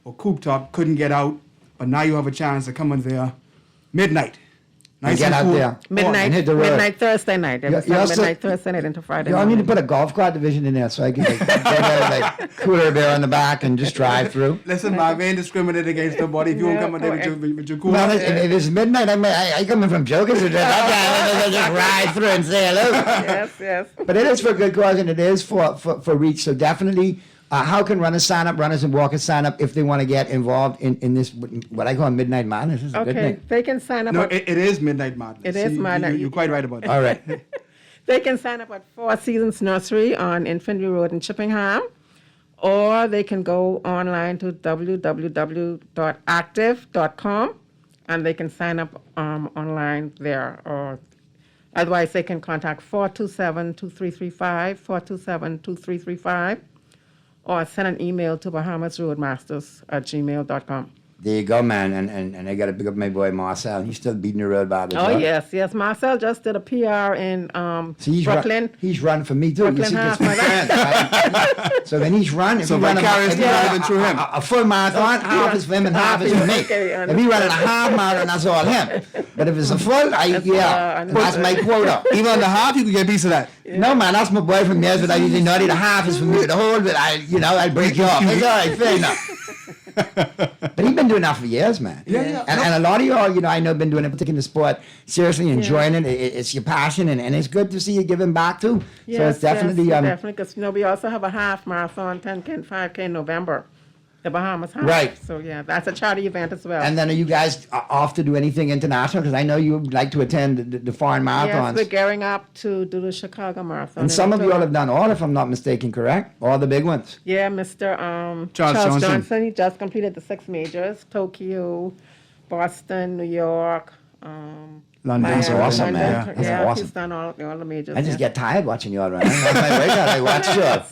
B: were cooped up, couldn't get out. but now you have a chance to come in there midnight.
F: And get out there.
A: Midnight,
F: and hit the road.
A: midnight Thursday night.
F: You also-
A: Midnight Thursday night into Friday
F: You all
A: morning.
F: need to put a golf cart division in there so I can like cooler bear on the back and just drive through.
B: Listen, man, we ain't discriminate against nobody. If you won't come in there with your cool.
F: Well, if it's midnight, I come in from Jokers or just ride through and say hello.
A: Yes.
F: But it is for a good cause and it is for reach. So definitely, how can runners sign up, runners and walkers sign up if they want to get involved in this, what I call Midnight Madness? This is a good
A: Okay,
F: thing.
A: they can sign up.
B: No,
A: at-
B: it is Midnight Madness.
A: It is Madness.
B: You're quite right about that.
F: All right.
A: They can sign up at Four Seasons Nursery on Infantry Road in Chippingham, or they can go online to www.active.com, and they can sign up online there. Or otherwise, they can contact 427-2335, 427-2335, or send an email to bahamasroadmasters@gmail.com.
F: There you go, man. And I got to pick up my boy Marcel. He's still beating the road, Bob.
A: Oh, yes. Marcel just did a PR in
F: See,
A: Brooklyn.
F: He's run for me too.
A: Brooklyn
F: you see,
A: half
F: this friend, right? So when he's run, if
B: So
F: he run
B: vicariously running through him.
F: a full marathon, half is for him and half is for me.
A: Okay,
F: If he running a half marathon, that's all him. But if it's a full, that's my quota.
B: Even on the half, you can get a piece of that.
F: No, man, that's my boy from years, but I usually know the half is for me. The whole bit, I'll break you off. It's all right, fair enough. But he's been doing that for years, man.
B: Yeah.
F: And a lot of y'all, I know, been doing a particular sport, seriously enjoying it. It's your passion, and it's good to see you giving back too. So it's definitely.
A: Definitely, because we also have a half marathon, 10K and 5K in November, the Bahamas Half.
F: Right.
A: So that's a charity event as well.
F: And then are you guys off to do anything international? Because I know you like to attend the foreign
A: yes,
F: marathons.
A: we're gearing up to do the Chicago Marathon.
F: And
A: in
F: some of
A: October.
F: y'all have done all, if I'm not mistaken, correct? All the big ones.
A: Yeah, Mr.
B: Charles Johnson.
A: He just completed the 6 majors: Tokyo, Boston, New York.
B: London.
F: That's
A: Miami,
F: awesome,
A: London.
F: man. That's awesome.
A: He's done all the majors.
F: I just
A: yeah.
F: get tired watching y'all run. That's my breakout. I watch y'all.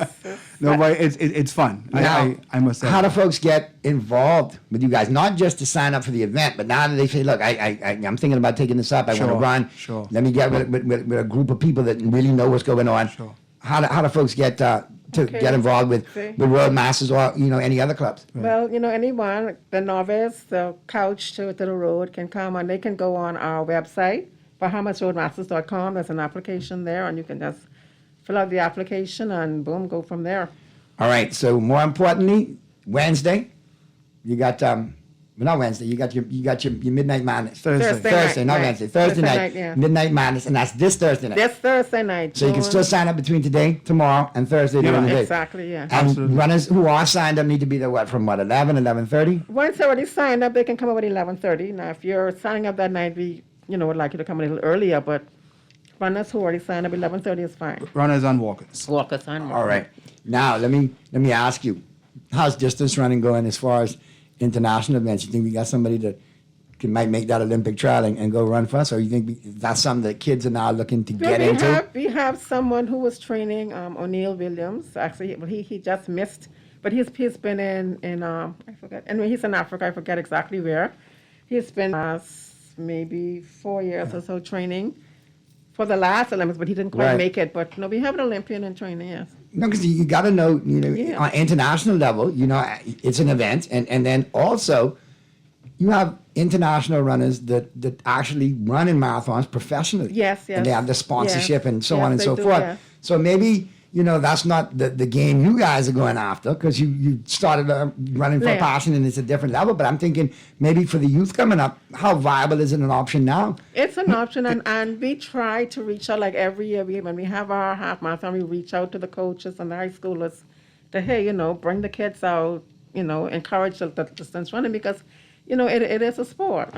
B: No, but it's fun.
F: Now,
B: I must say.
F: how do folks get involved with you guys? Not just to sign up for the event, but now that they say, look, I'm thinking about taking this up. I want to run.
B: Sure.
F: Let me get with a group of people that really know what's going on.
B: Sure.
F: How do folks get get involved with Roadmasters or any other clubs?
A: Well, anyone, the novice, the couch to the road can come and they can go on our website, bahamasroadmasters.com. There's an application there, and you can just fill out the application and boom, go from there.
F: All right. So more importantly, Wednesday, you got not Wednesday. You got your Midnight Madness.
A: Thursday
F: not
A: night.
F: Wednesday. Thursday night.
A: Yeah.
F: Midnight Madness, and that's this Thursday night.
A: This Thursday night.
F: So you can still sign up between today, tomorrow, and Thursday during the day.
A: Exactly, yeah.
F: And runners who are signed up need to be there, from 11, 11:30?
A: Once they're already signed up, they can come up at 11:30. Now, if you're signing up that night, we would like you to come a little earlier, but runners who already signed up 11:30 is fine.
B: Runners and walkers.
A: Walkers and walkers.
F: All right. Now, let me ask you, how's distance running going as far as international events? You think we got somebody that might make that Olympic trial and go run for us, or you think that's something that kids are now looking to get into?
A: We have someone who was training, O'Neill Williams. Actually, he just missed, but he's been in I forget. Anyway, he's in Africa. I forget exactly where. He's been maybe 4 years or so training for the last Olympics, but he didn't quite
F: Right.
A: make it. But we have an Olympian in training. Yes.
F: No, because you got to know,
A: Yeah.
F: on international level, it's an event, and then also you have international runners that actually run in marathons professionally.
A: Yes.
F: And they have the sponsorship and so
A: Yes,
F: on and
A: they
F: so
A: do,
F: forth.
A: yeah.
F: So maybe, that's not the game you guys are going after, because you started running for
A: Yeah.
F: passion and it's a different level. But I'm thinking maybe for the youth coming up, how viable is it an option now?
A: It's an option, and we try to reach out like every year. When we have our half marathon, we reach out to the coaches and the high schoolers to, hey, bring the kids out, encourage the distance running, because, it is a sport,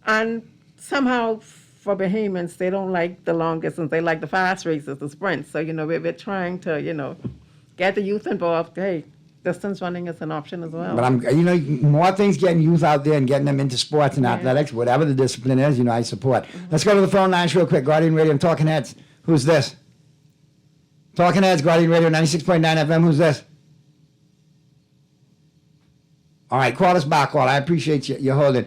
A: and somehow for Bahamians, they don't like the long distance. They like the fast races, the sprints. So, we're trying to, get the youth involved. Hey, distance running is an option as well.
F: But more things getting youth out there and getting them into sports and athletics, whatever the discipline is, I support. Let's go to the phone lines real quick. Guardian Radio and Talking Heads. Who's this? Talking Heads, Guardian Radio 96.9 FM. Who's this? All right, call us back, call. I appreciate you holding.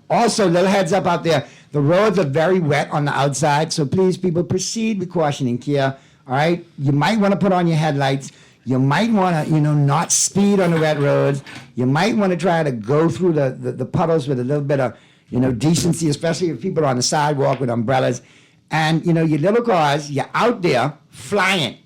F: Also, little heads up out there. The roads are very wet on the outside, so please, people, proceed with caution and care. All right? You might want to put on your headlights. You might want to, not speed on the wet roads. You might want to try to go through the puddles with a little bit of, decency, especially if people are on the sidewalk with umbrellas. And, your little cars, you're out there flying.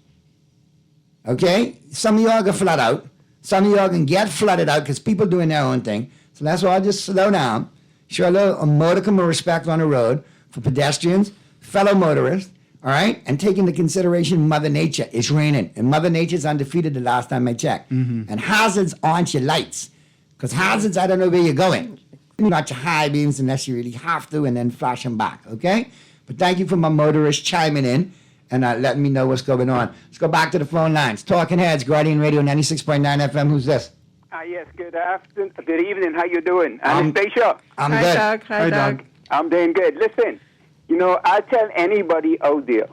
F: Okay? Some of y'all can flood out. Some of y'all can get flooded out because people doing their own thing. So that's why I just slow down. Show a modicum of respect on the road for pedestrians, fellow motorists, all right? And take into consideration Mother Nature. It's raining, and Mother Nature's undefeated the last time I checked. And hazards aren't your lights, because hazards, I don't know where you're going. Not your high beams unless you really have to, and then flash them back, okay? But thank you for my motorists chiming in and letting me know what's going on. Let's go back to the phone lines. Talking Heads, Guardian Radio 96.9 FM. Who's this?
C: Yes, good afternoon, good evening. How you doing? Anastasia.
F: I'm
A: Hi,
F: good.
A: Doug. Hi, Doug.
C: I'm doing good. Listen, I tell anybody out there,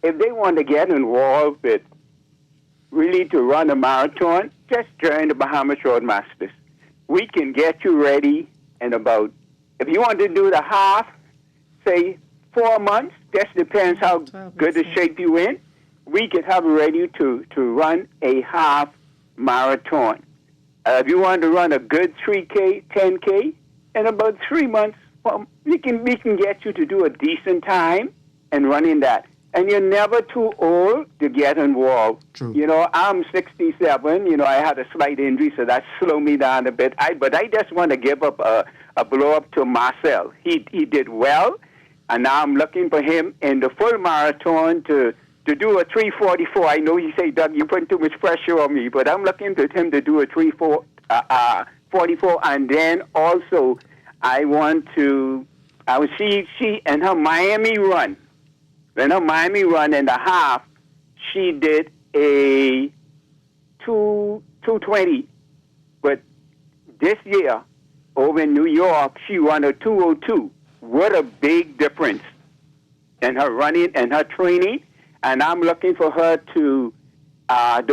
C: if they want to get involved with really to run a marathon, just join the Bahamas Roadmasters. We can get you ready in about, if you want to do the half, say 4 months, just depends how good the shape you in, we can have you ready to run a half marathon. If you want to run a good 3K, 10K, in about 3 months, we can get you to do a decent time and running that. And you're never too old to get involved.
B: True.
C: I'm 67. I had a slight injury, so that slowed me down a bit. But I just want to give up a blow up to Marcel. He did well, and now I'm looking for him in the full marathon to do a 3:44. I know you say, Doug, you put too much pressure on me, but I'm looking for him to do a 3:44, and then also I will see she and her Miami run. In her Miami run in the half, she did a 2:20, but this year over in New York, she run a 2:02. What a big difference in her running and her training. And I'm looking for her to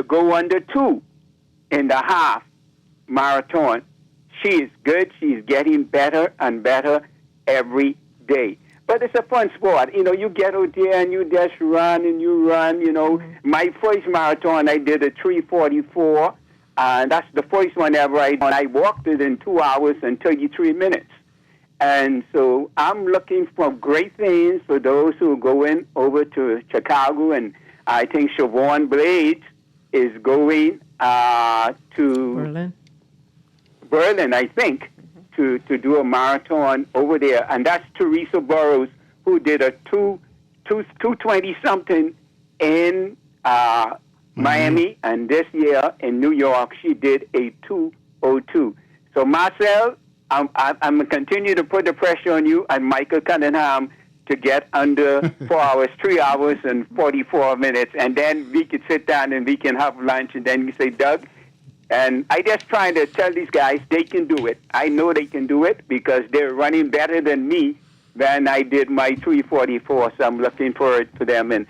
C: go under 2 in the half marathon. She is good. She's getting better and better every day. But it's a fun sport. You get out there and you just run and you run. My first marathon, I did a 3:44. And that's the first one ever I done. I walked it in 2 hours and 33 minutes. And so I'm looking for great things for those who are going over to Chicago. And I think Siobhan Blades is going to Berlin, I think, to do a marathon over there. And that's Teresa Burrows, who did a 220-something in Miami. And this year in New York, she did a 2:02. So, Marcel, I'm going to continue to put the pressure on you and Michael Cunningham to get under 4 hours, 3 hours and 44 minutes. And then we could sit down and we can have lunch. And then you say, Doug, and I just trying to tell these guys they can do it. I know they can do it because they're running better than me when I did my 3:44. So I'm looking forward to them. And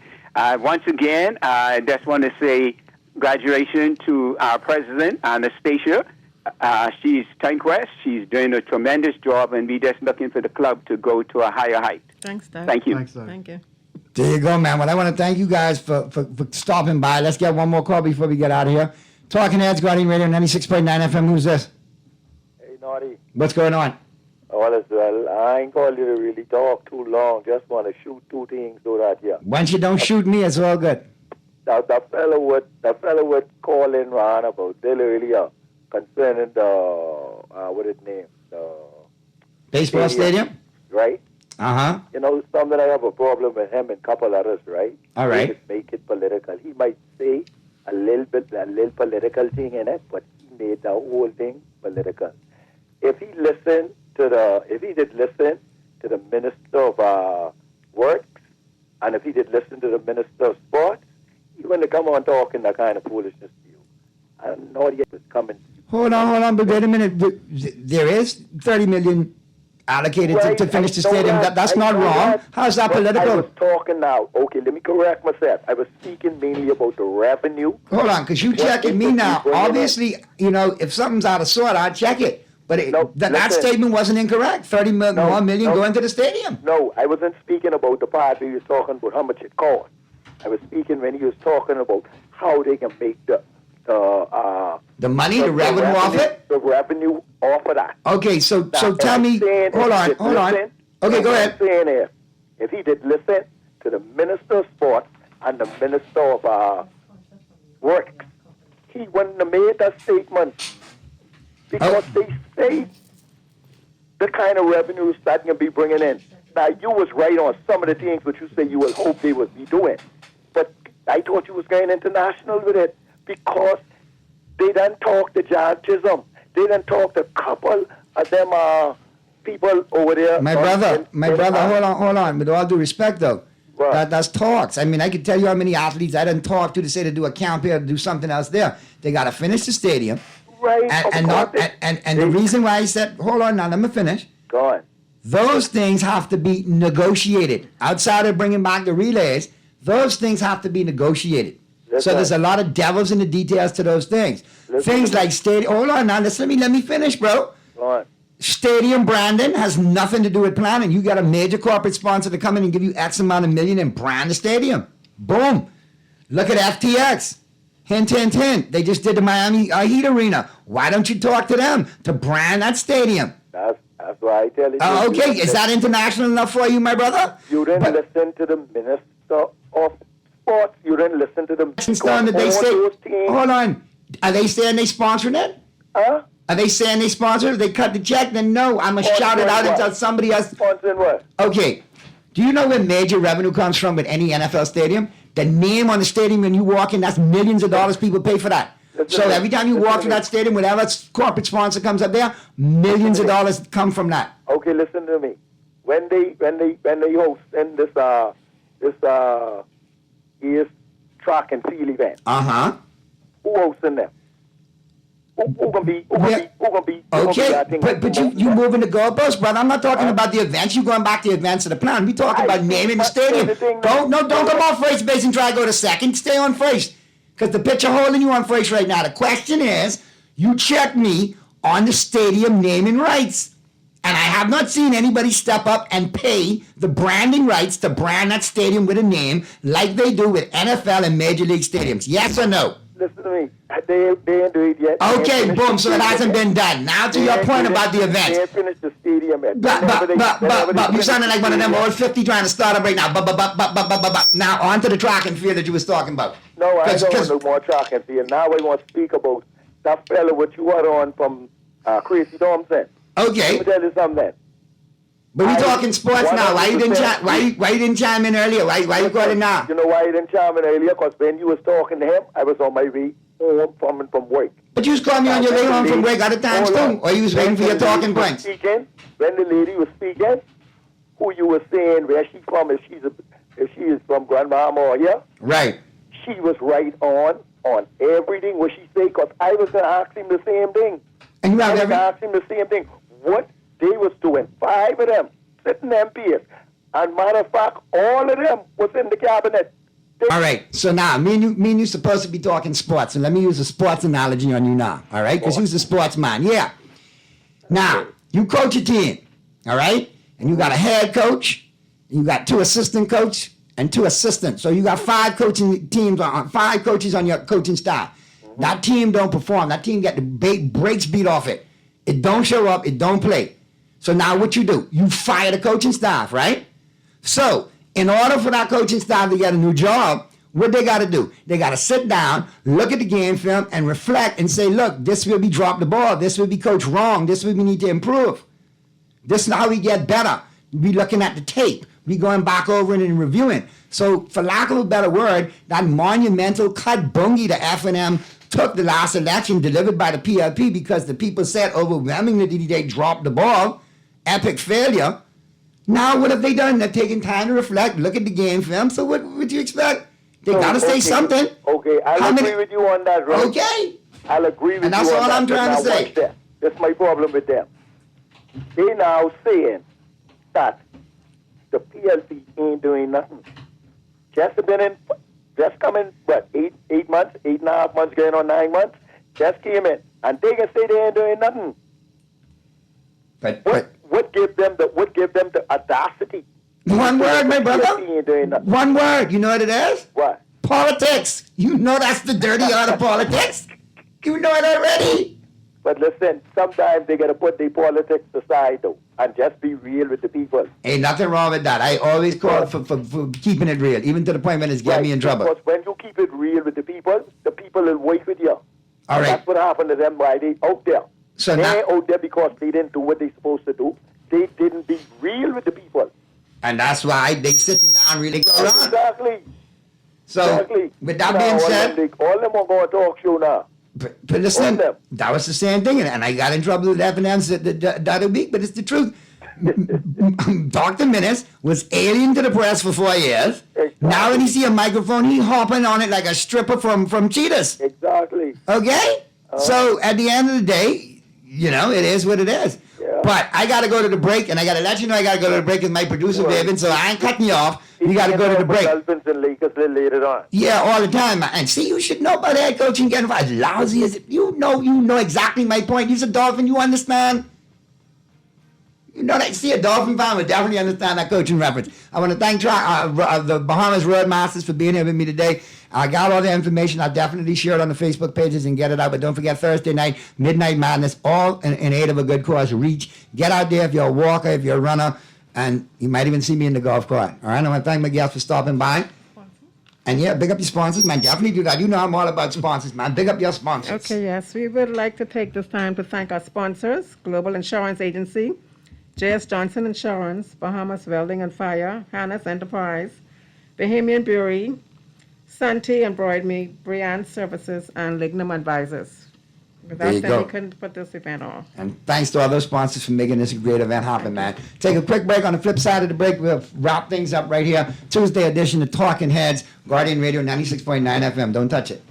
C: once again, I just want to say congratulations to our president, Anastasia. She's Tanquest. She's doing a tremendous job, and we're just looking for the club to go to a higher height.
A: Thanks, Doug.
C: Thank you.
B: Thanks, Doug.
A: Thank you.
F: There you go, man. Well, I want to thank you guys for stopping by. Let's get one more call before we get out of here. Talking Heads, Guardian Radio 96.9 FM. Who's this?
E: Hey, Naughty.
F: What's going on?
E: All is well. I ain't called you to really talk too long. Just want to shoot two things so that, yeah.
F: Once you don't shoot me, it's all good.
E: Now, the fellow would call in Ron about earlier concerning the, what is it named? The
F: Baseball stadium?
E: Right?
F: Uh-huh.
E: Something I have a problem with him and a couple others, right?
F: All right.
E: He make it political. He might say a little political thing in it, but he made the whole thing political. If he did listen to the Minister of Works, and if he did listen to the Minister of Sports, he wouldn't come on talking that kind of foolishness to you. And Naughty was coming.
F: Hold on, but wait a minute. There is $30 million allocated to finish the stadium. That's not wrong. How's that political?
E: I was talking now. Okay, let me correct myself. I was speaking mainly about the revenue.
F: Hold on, because you checking me now. Obviously, if something's out of sort, I'll check it. But that statement wasn't incorrect. $30 million going to the stadium.
E: No, I wasn't speaking about the part where he was talking about how much it cost. I was speaking when he was talking about how they can make the
F: the money, the revenue off it?
E: The revenue off of that.
F: Okay, so
E: Now,
F: tell me, hold on. Okay, go ahead.
E: What I'm saying is, if he did listen to the Minister of Sports and the Minister of Works, he wouldn't have made that statement because they say the kind of revenues that can be bringing in. Now, you was right on some of the things which you say you will hope they would be doing, but I thought you was going international with it because they done talk to John Chisholm. They done talk to a couple of them people over there.
F: My brother, hold on. With all due respect, though, that's talks. I mean, I can tell you how many athletes I didn't talk to say to do a camp here, to do something else there. They got to finish the stadium.
E: Right.
F: And the reason why I said, hold on now, let me finish.
E: Go on.
F: Those things have to be negotiated. Outside of bringing back the relays, those things have to be negotiated. So there's a lot of devils in the details to those things. Things like stadium. Hold on now, let me finish, bro.
E: Go on.
F: Stadium branding has nothing to do with planning. You got a major corporate sponsor to come in and give you X amount of million and brand the stadium. Boom. Look at FTX. Hint, hint, hint. They just did the Miami Heat Arena. Why don't you talk to them to brand that stadium?
E: That's why I tell you.
F: Okay, is that international enough for you, my brother?
E: You didn't listen to the Minister of Sports. You didn't listen to them.
F: Hold on. Are they saying they sponsored it?
E: Huh?
F: Are they saying they sponsored it? They cut the check? Then no, I'm going to shout it out until somebody else.
E: Sponsoring what?
F: Okay. Do you know where major revenue comes from with any NFL stadium? The name on the stadium when you walk in, that's millions of dollars people pay for that. So every time you walk through that stadium, whatever corporate sponsor comes up there, millions of dollars come from that.
E: Okay, listen to me. When they host in this is track and field event. Who hosting them? Who gonna be?
F: Okay, but you moving the goalposts, brother. I'm not talking about the events. You going back to the events of the plan. We talking about naming the stadium. Don't come off first base and try to go to second. Stay on first, because the pitcher holding you on first right now. The question is, you check me on the stadium naming rights, and I have not seen anybody step up and pay the branding rights to brand that stadium with a name like they do with NFL and Major League stadiums. Yes or no?
E: Listen to me. They ain't do it yet.
F: Okay, boom. So it hasn't been done. Now to your point about the event.
E: They ain't finished the stadium yet.
F: But you sounding like one of them old 50 trying to start up right now. Now on to the track and field that you was talking about.
E: No, I don't want no more track and field. Now I want to speak about that fella what you were on from Crazy Thompson.
F: Okay.
E: Let me tell you something.
F: But we talking sports now. Why you didn't chime in earlier? Why you got it now?
E: You know why you didn't chime in earlier? Because when you was talking to him, I was on my way home from work.
F: But you was calling me on your way home from work other times too, or you was waiting for your talking points?
E: When the lady was speaking, who you were saying where she from? If she is from Grand Bahama or here,
F: right?
E: She was right on everything what she said. Because I was gonna ask him the same thing.
F: And you
E: I was gonna ask him the same thing. What they was doing, 5 of them sitting MPs, and matter of fact, all of them was in the cabinet.
F: All right, so now, me and you supposed to be talking sports, and let me use a sports analogy on you now, all right? Because you're a sportsman, yeah. Now, you coach a team, all right? And you got a head coach, and you got 2 assistant coach, and 2 assistants. So you got 5 coaching teams, 5 coaches on your coaching staff. That team don't perform. That team get the brakes beat off it. It don't show up, it don't play. So now what you do? You fire the coaching staff, right? So, in order for that coaching staff to get a new job, what they got to do? They got to sit down, look at the game film, and reflect and say, look, this will be drop the ball. This will be coached wrong. This will we need to improve. This is how we get better. We looking at the tape. We going back over it and reviewing. So, for lack of a better word, that monumental cut bungie the F&M took the last election delivered by the PLP because the people said overwhelmingly they dropped the ball. Epic failure. Now what have they done? They're taking time to reflect, look at the game film. So what would you expect? They gotta say something.
E: Okay, I'll agree with you on that, right?
F: Okay.
E: I'll agree with you on that.
F: And that's all I'm trying to say.
E: That's my problem with them. They now saying that the PLP ain't doing nothing. Just coming, what, 8 months, 8.5 months, going on 9 months, just came in. And they can say they ain't doing nothing. What give them the audacity?
F: One word, my brother. One word. You know what it is?
E: What?
F: Politics. You know that's the dirty art of politics. You know it already.
E: But listen, sometimes they got to put their politics aside, though, and just be real with the people.
F: Ain't nothing wrong with that. I always call for keeping it real, even to the point when it's getting me in trouble.
E: Because when you keep it real with the people will work with you.
F: All right.
E: That's what happened to them while they out there.
F: So
E: they
F: now,
E: out there because they didn't do what they supposed to do. They didn't be real with the people.
F: and that's why they sitting down really good.
E: Exactly.
F: So, with that being said,
E: all them are going to talk show now.
F: But listen, that was the same thing, and I got in trouble with F&M's the other week, but it's the truth. Dr. Minnis was alien to the press for 4 years. Exactly. Now when he see a microphone, he hopping on it like a stripper from Cheetahs.
E: Exactly.
F: Okay? So at the end of the day, you know, it is what it is. Yeah. But I got to go to the break, and I got to let you know I got to go to the break with my producer, David, so I ain't cutting you off. You got to go to the break.
E: Dolphins and Lakers later on.
F: Yeah, all the time. And see, you should know about head coaching getting as lousy as it. You know exactly my point. You're a Dolphin, you understand? You know that. See, a Dolphin fan would definitely understand that coaching reference. I want to thank the Bahamas Roadmasters for being here with me today. I got all the information. I'll definitely share it on the Facebook pages and get it out. But don't forget Thursday night, Midnight Madness, all in aid of a good cause. Reach. Get out there if you're a walker, if you're a runner. And you might even see me in the golf cart. All right, I want to thank my guests for stopping by. And yeah, big up your sponsors, man. Definitely do that. You know I'm all about sponsors, man. Big up your sponsors.
A: Okay, yes. We would like to take this time to thank our sponsors, Global Insurance Agency, J.S. Johnson Insurance, Bahamas Welding and Fire, Hannah's Enterprise, Bahamian Brewery, Santee Embroidery, Briand Services, and Lignum Advisors. Without them, we couldn't put this event on.
F: And thanks to all those sponsors for making this a great event happen, man. Take a quick break. On the flip side of the break, we'll wrap things up right here. Tuesday edition of Talking Heads, Guardian Radio 96.9 FM. Don't touch it.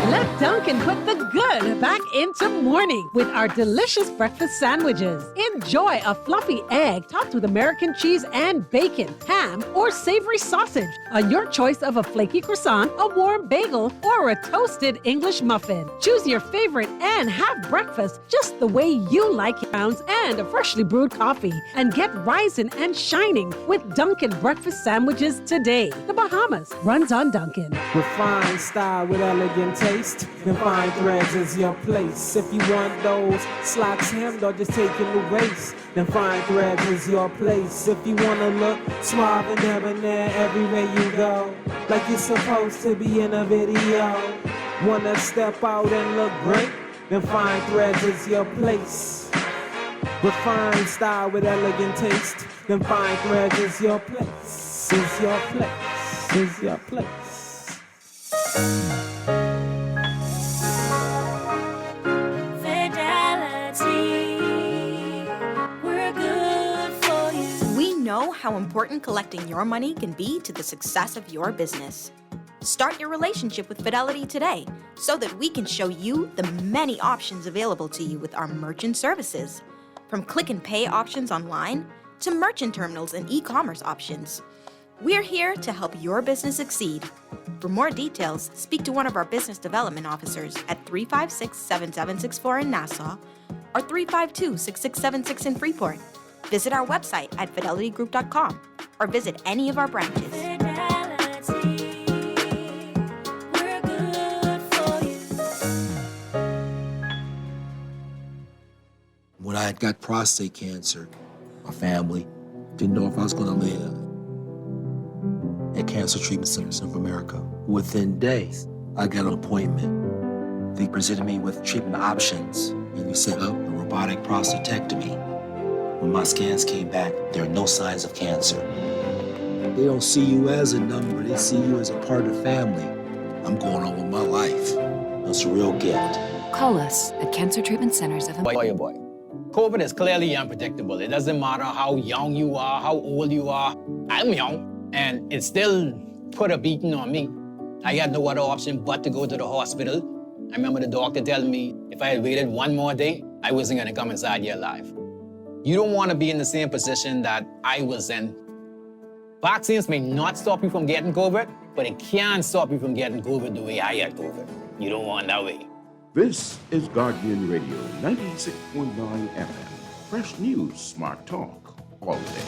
J: Let Duncan put the good back into morning with our delicious breakfast sandwiches. Enjoy a fluffy egg topped with American cheese and bacon, ham, or savory sausage on your choice of a flaky croissant, a warm bagel, or a toasted English muffin. Choose your favorite and have breakfast just the way you like it. And a freshly brewed coffee. And get rising and shining with Duncan breakfast sandwiches today. The Bahamas runs on Duncan.
R: Refined style with elegant taste. And fine threads is your place. If you want those slacks hemmed or just taking the waist, then fine threads is your place. If you wanna look suave and debonair everywhere you go, like you're supposed to be in a video, wanna step out and look great, then fine threads is your place. Refined style with elegant taste, then fine threads is your place. Is your place. Is your place.
G: Know how important collecting your money can be to the success of your business. Start your relationship with Fidelity today so that we can show you the many options available to you with our merchant services. From click and pay options online to merchant terminals and e-commerce options. We're here to help your business succeed. For more details, speak to one of our business development officers at 356-7764 in Nassau or 352-6676 in Freeport. Visit our website at fidelitygroup.com or visit any of our branches.
H: When I got prostate cancer, my family didn't know if I was going to live. At Cancer Treatment Centers of America, within days, I got an appointment. They presented me with treatment options, and we set up a robotic prostatectomy. When my scans came back, there are no signs of cancer. They don't see you as a number, they see you as a part of the family. I'm going on with my life. That's a real gift.
I: Call us at Cancer Treatment Centers of America.
K: Boy. COVID is clearly unpredictable. It doesn't matter how young you are, how old you are. I'm young, and it still put a beating on me. I had no other option but to go to the hospital. I remember the doctor telling me if I had waited one more day, I wasn't gonna come inside here alive. You don't want to be in the same position that I was in. Vaccines may not stop you from getting COVID, but it can stop you from getting COVID the way I had COVID. You don't want that way.
N: This is Guardian Radio 96.9 FM. Fresh news, smart talk, all day.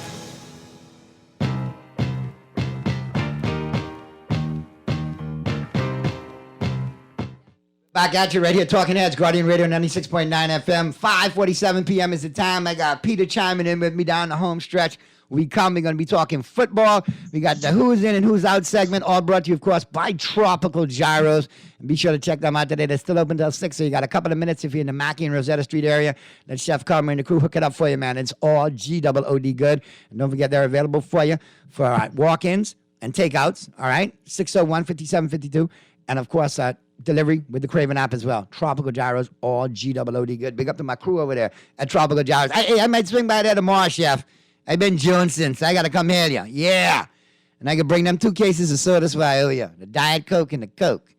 F: Back at you right here, Talking Heads, Guardian Radio 96.9 FM. 5:47 p.m. is the time. I got Peter chiming in with me down the home stretch. We're going to be talking football. We got the Who's In and Who's Out segment, all brought to you, of course, by Tropical Gyros. And be sure to check them out today. They're still open until 6, so you got a couple of minutes if you're in the Mackey and Rosetta Street area. Let Chef Carmen and the crew hook it up for you, man. It's all GOOD good. And don't forget, they're available for you for walk-ins and takeouts, all right? 601-5752. And, of course, delivery with the Craven app as well. Tropical Gyros, all GOOD good. Big up to my crew over there at Tropical Gyros. Hey, I might swing by there tomorrow, Chef. I've been Johnson, so I got to come here to you. Yeah. And I can bring them 2 cases of sodas for I owe you. The Diet Coke and the Coke.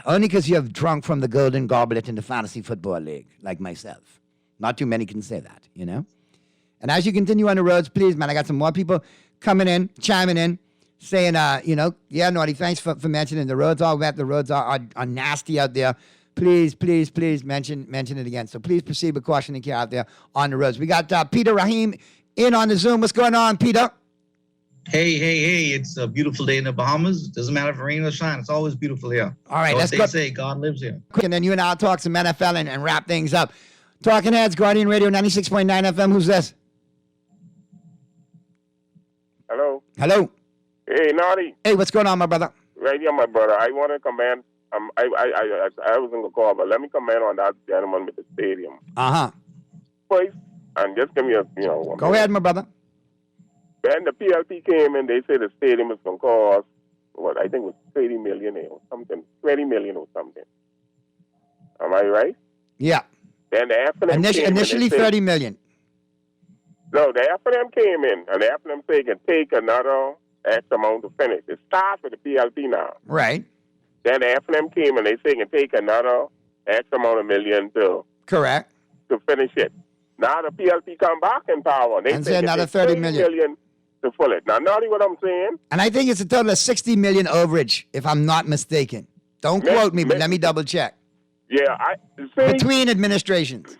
F: Only because you have drunk from the golden goblet in the fantasy football league, like myself. Not too many can say that, you know? And as you continue on the roads, please, man, I got some more people coming in, chiming in, saying, yeah, Naughty, thanks for mentioning the roads are wet. The roads are nasty out there. Please mention it again. So please proceed with caution and care out there on the roads. We got Peter Rahim in on the Zoom. What's going on, Peter?
L: Hey. It's a beautiful day in the Bahamas. Doesn't matter if it rain or shine. It's always beautiful here.
F: All right,
L: let's go. Say God lives here.
F: And then you and I'll talk some NFL and wrap things up. Talking Heads, Guardian Radio 96.9 FM. Who's this?
O: Hello.
F: Hello.
O: Hey, Naughty.
F: Hey, what's going on, my brother?
O: Right here, my brother. I want to comment. I wasn't going to call, but let me comment on that gentleman with the stadium.
F: Uh-huh.
O: First, and just give me a,
F: Go ahead, my brother.
O: When the PLP came in, they said the stadium was going to cost, what, I think it was 30 million or something, 20 million or something. Am I right?
F: Yeah.
O: Then the F&M came
F: initially
O: in,
F: 30 million.
O: No, the F&M came in, and the F&M said it can take another X amount to finish. It starts with the PLP now.
F: Right.
O: Then the F&M came and they say it can take another X amount of million to finish it. Now the PLP come back in power. They
F: say another 30 million
O: to fill it. Now, Naughty, what I'm saying?
F: And I think it's a total of 60 million overage, if I'm not mistaken. Don't quote me, but let me double check.
O: Yeah,
F: between administrations.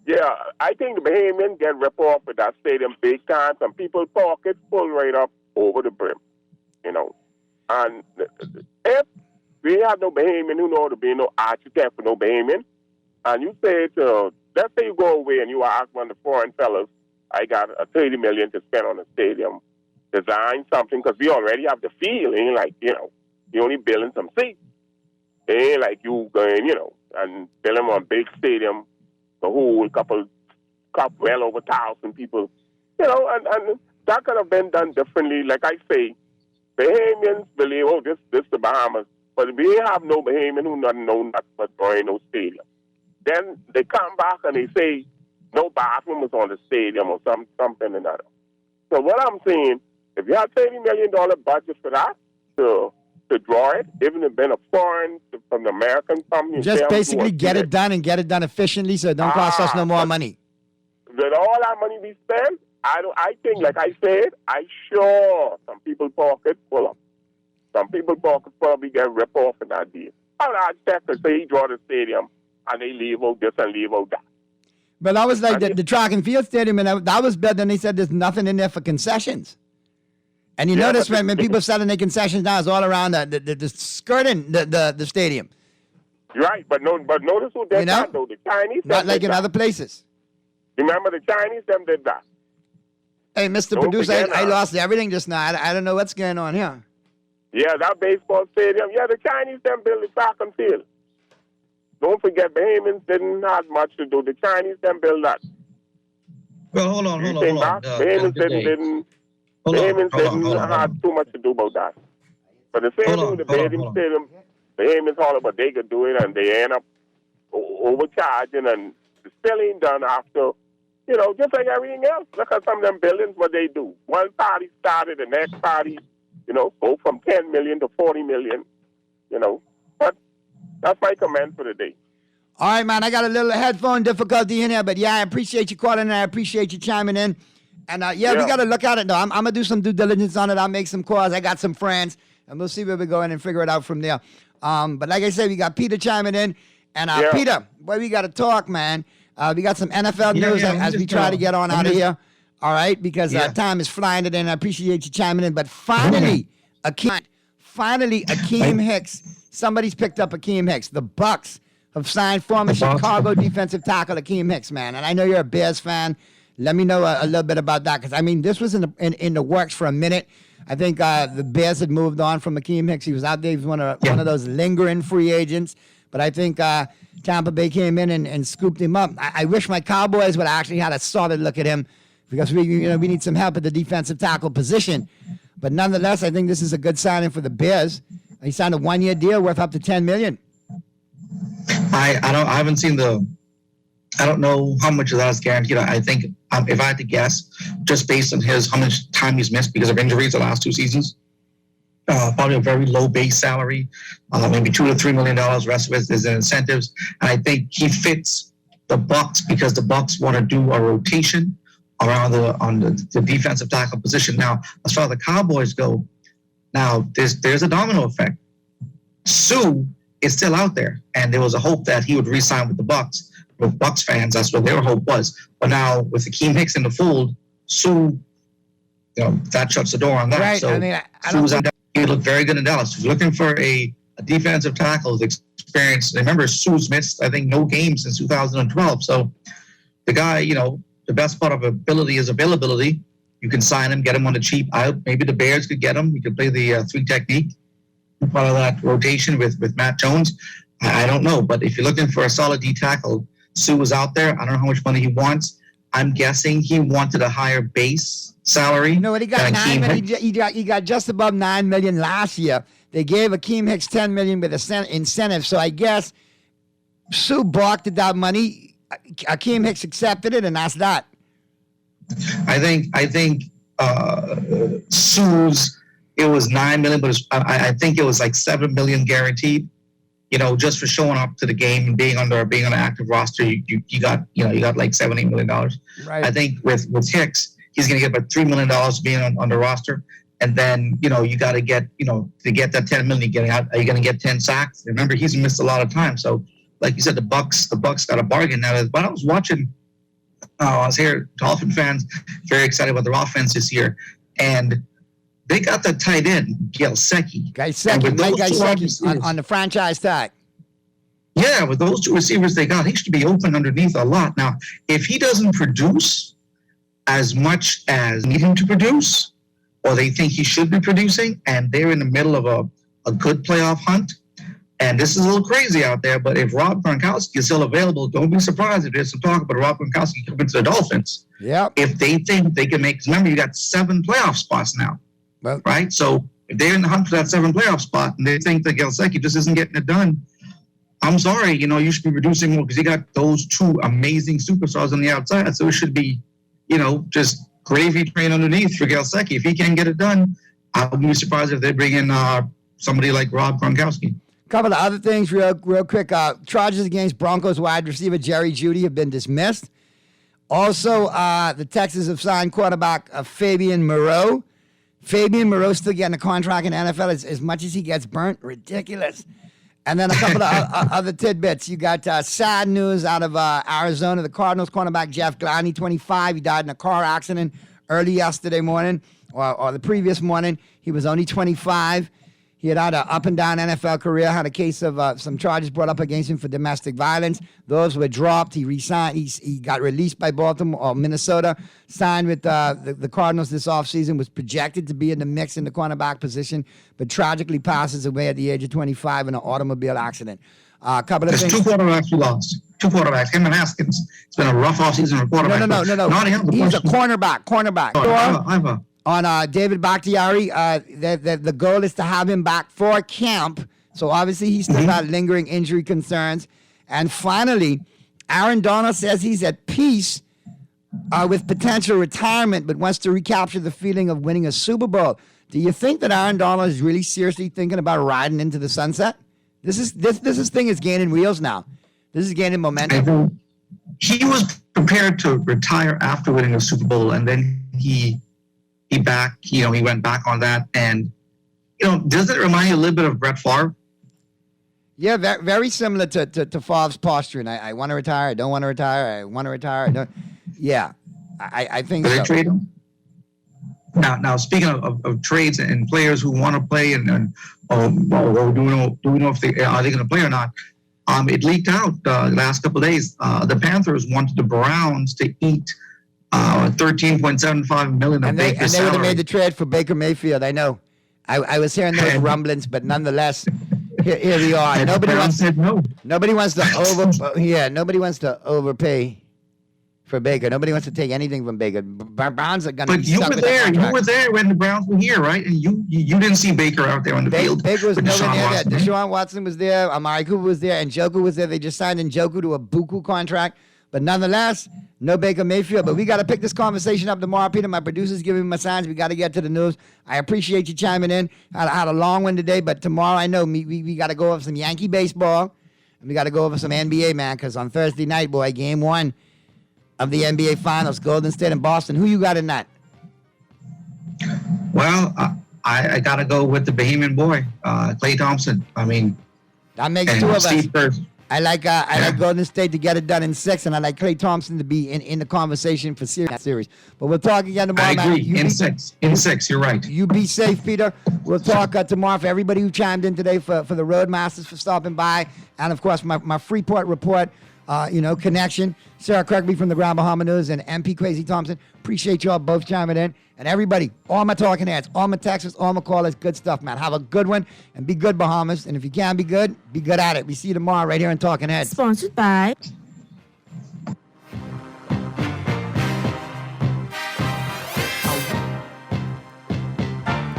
O: Yeah, I think the Bahamians get ripped off with that stadium big time. Some people pockets full right up over the brim, And if we have no Bahamian who know to be no architect for no Bahamian, and you say let's say you go away and you ask one of the foreign fellas, I got $30 million to spend on a stadium, design something, because we already have the feel. It ain't like, you only building some seats. It ain't like you going, and building a big stadium, the whole couple well over 1,000 people, and that could have been done differently. Like I say, Bahamians believe, this the Bahamas, but we have no Bahamian who doesn't know nothing but going no stadium. Then they come back and they say no bathroom was on the stadium or something or another. So what I'm saying, if you have $30 million budget for that to draw it, even if it's been a foreign from the American company,
F: just basically get it done and get it done efficiently, so it don't cost us no more money.
O: With all that money we spend, I think, like I said, sure some people pocket full up. Some people pocket probably get ripped off in that deal. How the architect say he draw the stadium and they leave out this and leave out that.
F: But that was like the track and field stadium, and that was better than they said there's nothing in there for concessions. And you notice when people selling their concessions now, it's all around the skirting the stadium.
O: Right, but notice who did that though. The Chinese.
F: Not like in other places.
O: Remember the Chinese, them did that.
F: Hey, Mr. Producer, I lost everything just now. I don't know what's going on here.
O: Yeah, that baseball stadium. Yeah, the Chinese, them built the track and field. Don't forget, Bahamians didn't have much to do. The Chinese, them built that.
L: Well, hold on.
O: Bahamians didn't have too much to do about that. But the same thing with the Bahamian stadium, Bahamians all about they could do it, and they end up overcharging, and the still ain't done after. Just like everything else. Look at some of them buildings, what they do. One party started, the next party, go from 10 million to 40 million, But that's my comment for the day.
F: All right, man, I got a little headphone difficulty in here, but I appreciate you calling and I appreciate you chiming in. And we got to look at it, though. I'm going to do some due diligence on it. I'll make some calls. I got some friends, and we'll see where we go in and figure it out from there. But like I said, we got Peter chiming in. And Peter, boy, we got to talk, man. We got some NFL news as we try to get on out of here. All right, because time is flying today, and I appreciate you chiming in. But finally, Akeem Hicks somebody's picked up Akeem Hicks. The Bucks have signed former Chicago defensive tackle Akeem Hicks, man. And I know you're a Bears fan. Let me know a little bit about that, because I mean, this was in the works for a minute. I think the Bears had moved on from Akeem Hicks. He was out there. He was one of those lingering free agents. But I think Tampa Bay came in and scooped him up. I wish my Cowboys would have actually had a solid look at him, because we need some help at the defensive tackle position. But nonetheless, I think this is a good signing for the Bears. He signed a 1-year deal worth up to $10 million.
L: I haven't seen I don't know how much of that is guaranteed. I think if I had to guess, just based on how much time he's missed because of injuries the last 2 seasons, probably a very low base salary, maybe $2 to $3 million. The rest of it is in incentives. And I think he fits the Bucks because the Bucks want to do a rotation around the defensive tackle position. Now, as far as the Cowboys go, now there's a domino effect. Sue is still out there, and there was a hope that he would re-sign with the Bucks. With Bucks fans, that's what their hope was. But now with Akeem Hicks in the fold, Sue, that shuts the door on that.
F: Right.
L: So
F: I mean,
L: Sue's out there. He looked very good in Dallas. He's looking for a defensive tackle with experience. Remember, Sue's missed, I think, no games since 2012. So the guy, the best part of ability is availability. You can sign him, get him on the cheap. Maybe the Bears could get him. He could play the 3 technique, part of that rotation with Matt Jones. I don't know. But if you're looking for a solid D tackle, Sue is out there. I don't know how much money he wants. I'm guessing he wanted a higher base salary.
F: No, he got $9 million. He got just above $9 million last year. They gave Akeem Hicks $10 million with incentive. So I guess Sue balked at that money. Akeem Hicks accepted it, and that's that.
L: I think Sue's, it was $9 million, but I think it was like $7 million guaranteed. Just for showing up to the game and being on an active roster, you got like $7-8 million.
F: Right.
L: I think with Hicks, he's going to get about $3 million being on the roster, and then you got to get to get that $10 million. Are you going to get 10 sacks? Remember, he's missed a lot of time. So, like you said, the Bucks got a bargain now. But I was watching, I was here, Dolphin fans very excited about their offense this year, and they got that tight end, Gelsecki.
F: Mike Gelsecki on the franchise tag.
L: Yeah, with those 2 receivers they got, he should be open underneath a lot. Now, if he doesn't produce as much as need him to produce, or they think he should be producing, and they're in the middle of a good playoff hunt, and this is a little crazy out there, but if Rob Gronkowski is still available, don't be surprised if there's some talk about Rob Gronkowski coming to the Dolphins.
F: Yeah.
L: If they think they can make, remember, you got 7 playoff spots now.
F: Well,
L: right? So if they're in the hunt for that 7th playoff spot and they think that Gelsecki just isn't getting it done, I'm sorry, you should be reducing more because you got those 2 amazing superstars on the outside. So it should be, just gravy train underneath for Gelsecki. If he can't get it done, I wouldn't be surprised if they bring in somebody like Rob Gronkowski.
F: A couple of other things real quick. Charges against Broncos wide receiver Jerry Jeudy have been dismissed. Also, the Texans have signed quarterback Fabian Moreau. Fabian Moreau still getting a contract in the NFL as much as he gets burnt. Ridiculous. And then a couple of other tidbits. You got sad news out of Arizona. The Cardinals cornerback Jeff Gladney, 25. He died in a car accident early yesterday morning or the previous morning. He was only 25. He had an up-and-down NFL career, had a case of some charges brought up against him for domestic violence. Those were dropped. He resigned. He got released by Baltimore or Minnesota, signed with the Cardinals this offseason, was projected to be in the mix in the cornerback position, but tragically passes away at the age of 25 in an automobile accident. A couple of
L: There's
F: things.
L: 2 quarterbacks we lost. 2 quarterbacks, him and Haskins. It's been a rough offseason for quarterbacks.
F: No. He's a cornerback. On David Bakhtiari, the goal is to have him back for camp. So obviously he's still got lingering injury concerns. And finally, Aaron Donald says he's at peace with potential retirement, but wants to recapture the feeling of winning a Super Bowl. Do you think that Aaron Donald is really seriously thinking about riding into the sunset? This thing is gaining wheels now. This is gaining momentum.
L: He was prepared to retire after winning a Super Bowl, and then he went back on that. And, does it remind you a little bit of Brett Favre?
F: Yeah, very similar to Favre's posturing. I want to retire. I don't want to retire. I want to retire. I don't. Yeah, I think
L: Did
F: so.
L: they trade him? Now speaking of trades and players who want to play and do we know if they are they going to play or not? It leaked out the last couple of days. The Panthers wanted the Browns to eat $13.75 million of Baker's
F: they would have
L: salary.
F: made the trade for Baker Mayfield. I know. I was hearing those rumblings, but nonetheless, here we are.
L: And
F: Nobody
L: the Browns
F: wants.
L: said no.
F: Nobody wants to Nobody wants to overpay for Baker. Nobody wants to take anything from Baker. Browns are going to.
L: But you were there. You were there when the Browns were here, right? And you didn't see Baker out there on the field.
F: Baker was
L: with
F: nowhere
L: Deshaun
F: near that.
L: Watson.
F: Deshaun Watson was there. Amari Cooper was there, and Njoku was there. They just signed Njoku to a buku contract. But nonetheless, no Baker Mayfield. But we got to pick this conversation up tomorrow, Peter. My producer's giving me my signs. We got to get to the news. I appreciate you chiming in. I had a long one today, but tomorrow I know we got to go over some Yankee baseball, and we got to go over some NBA, man, because on Thursday night, boy, game 1 of the NBA Finals, Golden State and Boston. Who you got in that?
L: Well, I got to go with the Bahamian boy, Klay Thompson. I mean,
F: that makes two of us. I like Golden State to get it done in 6, and I like Klay Thompson to be in the conversation for series. But we'll talk again tomorrow.
L: I agree. In 6, you're right.
F: You be safe, Peter. We'll talk tomorrow. For everybody who chimed in today, for the Roadmasters for stopping by, and of course my Freeport report, connection. Sarah Kirkby from the Grand Bahama News and MP Crazy Thompson. Appreciate y'all both chiming in. And everybody, all my talking heads, all my texts, all my callers, good stuff, man. Have a good one and be good, Bahamas. And if you can be good at it. We see you tomorrow right here on Talking Heads.
P: Sponsored by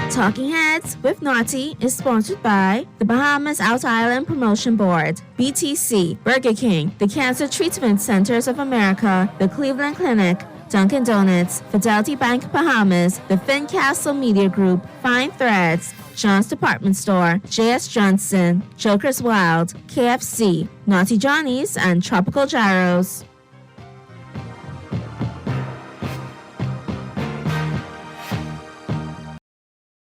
P: Talking Heads with Naughty is sponsored by the Bahamas Out Island Promotion Board, BTC, Burger King, the Cancer Treatment Centers of America, the Cleveland Clinic, Dunkin' Donuts, Fidelity Bank Bahamas, the Fincastle Media Group, Fine Threads, John's Department Store, J.S. Johnson, Joker's Wild, KFC, Naughty Johnny's, and Tropical Gyros.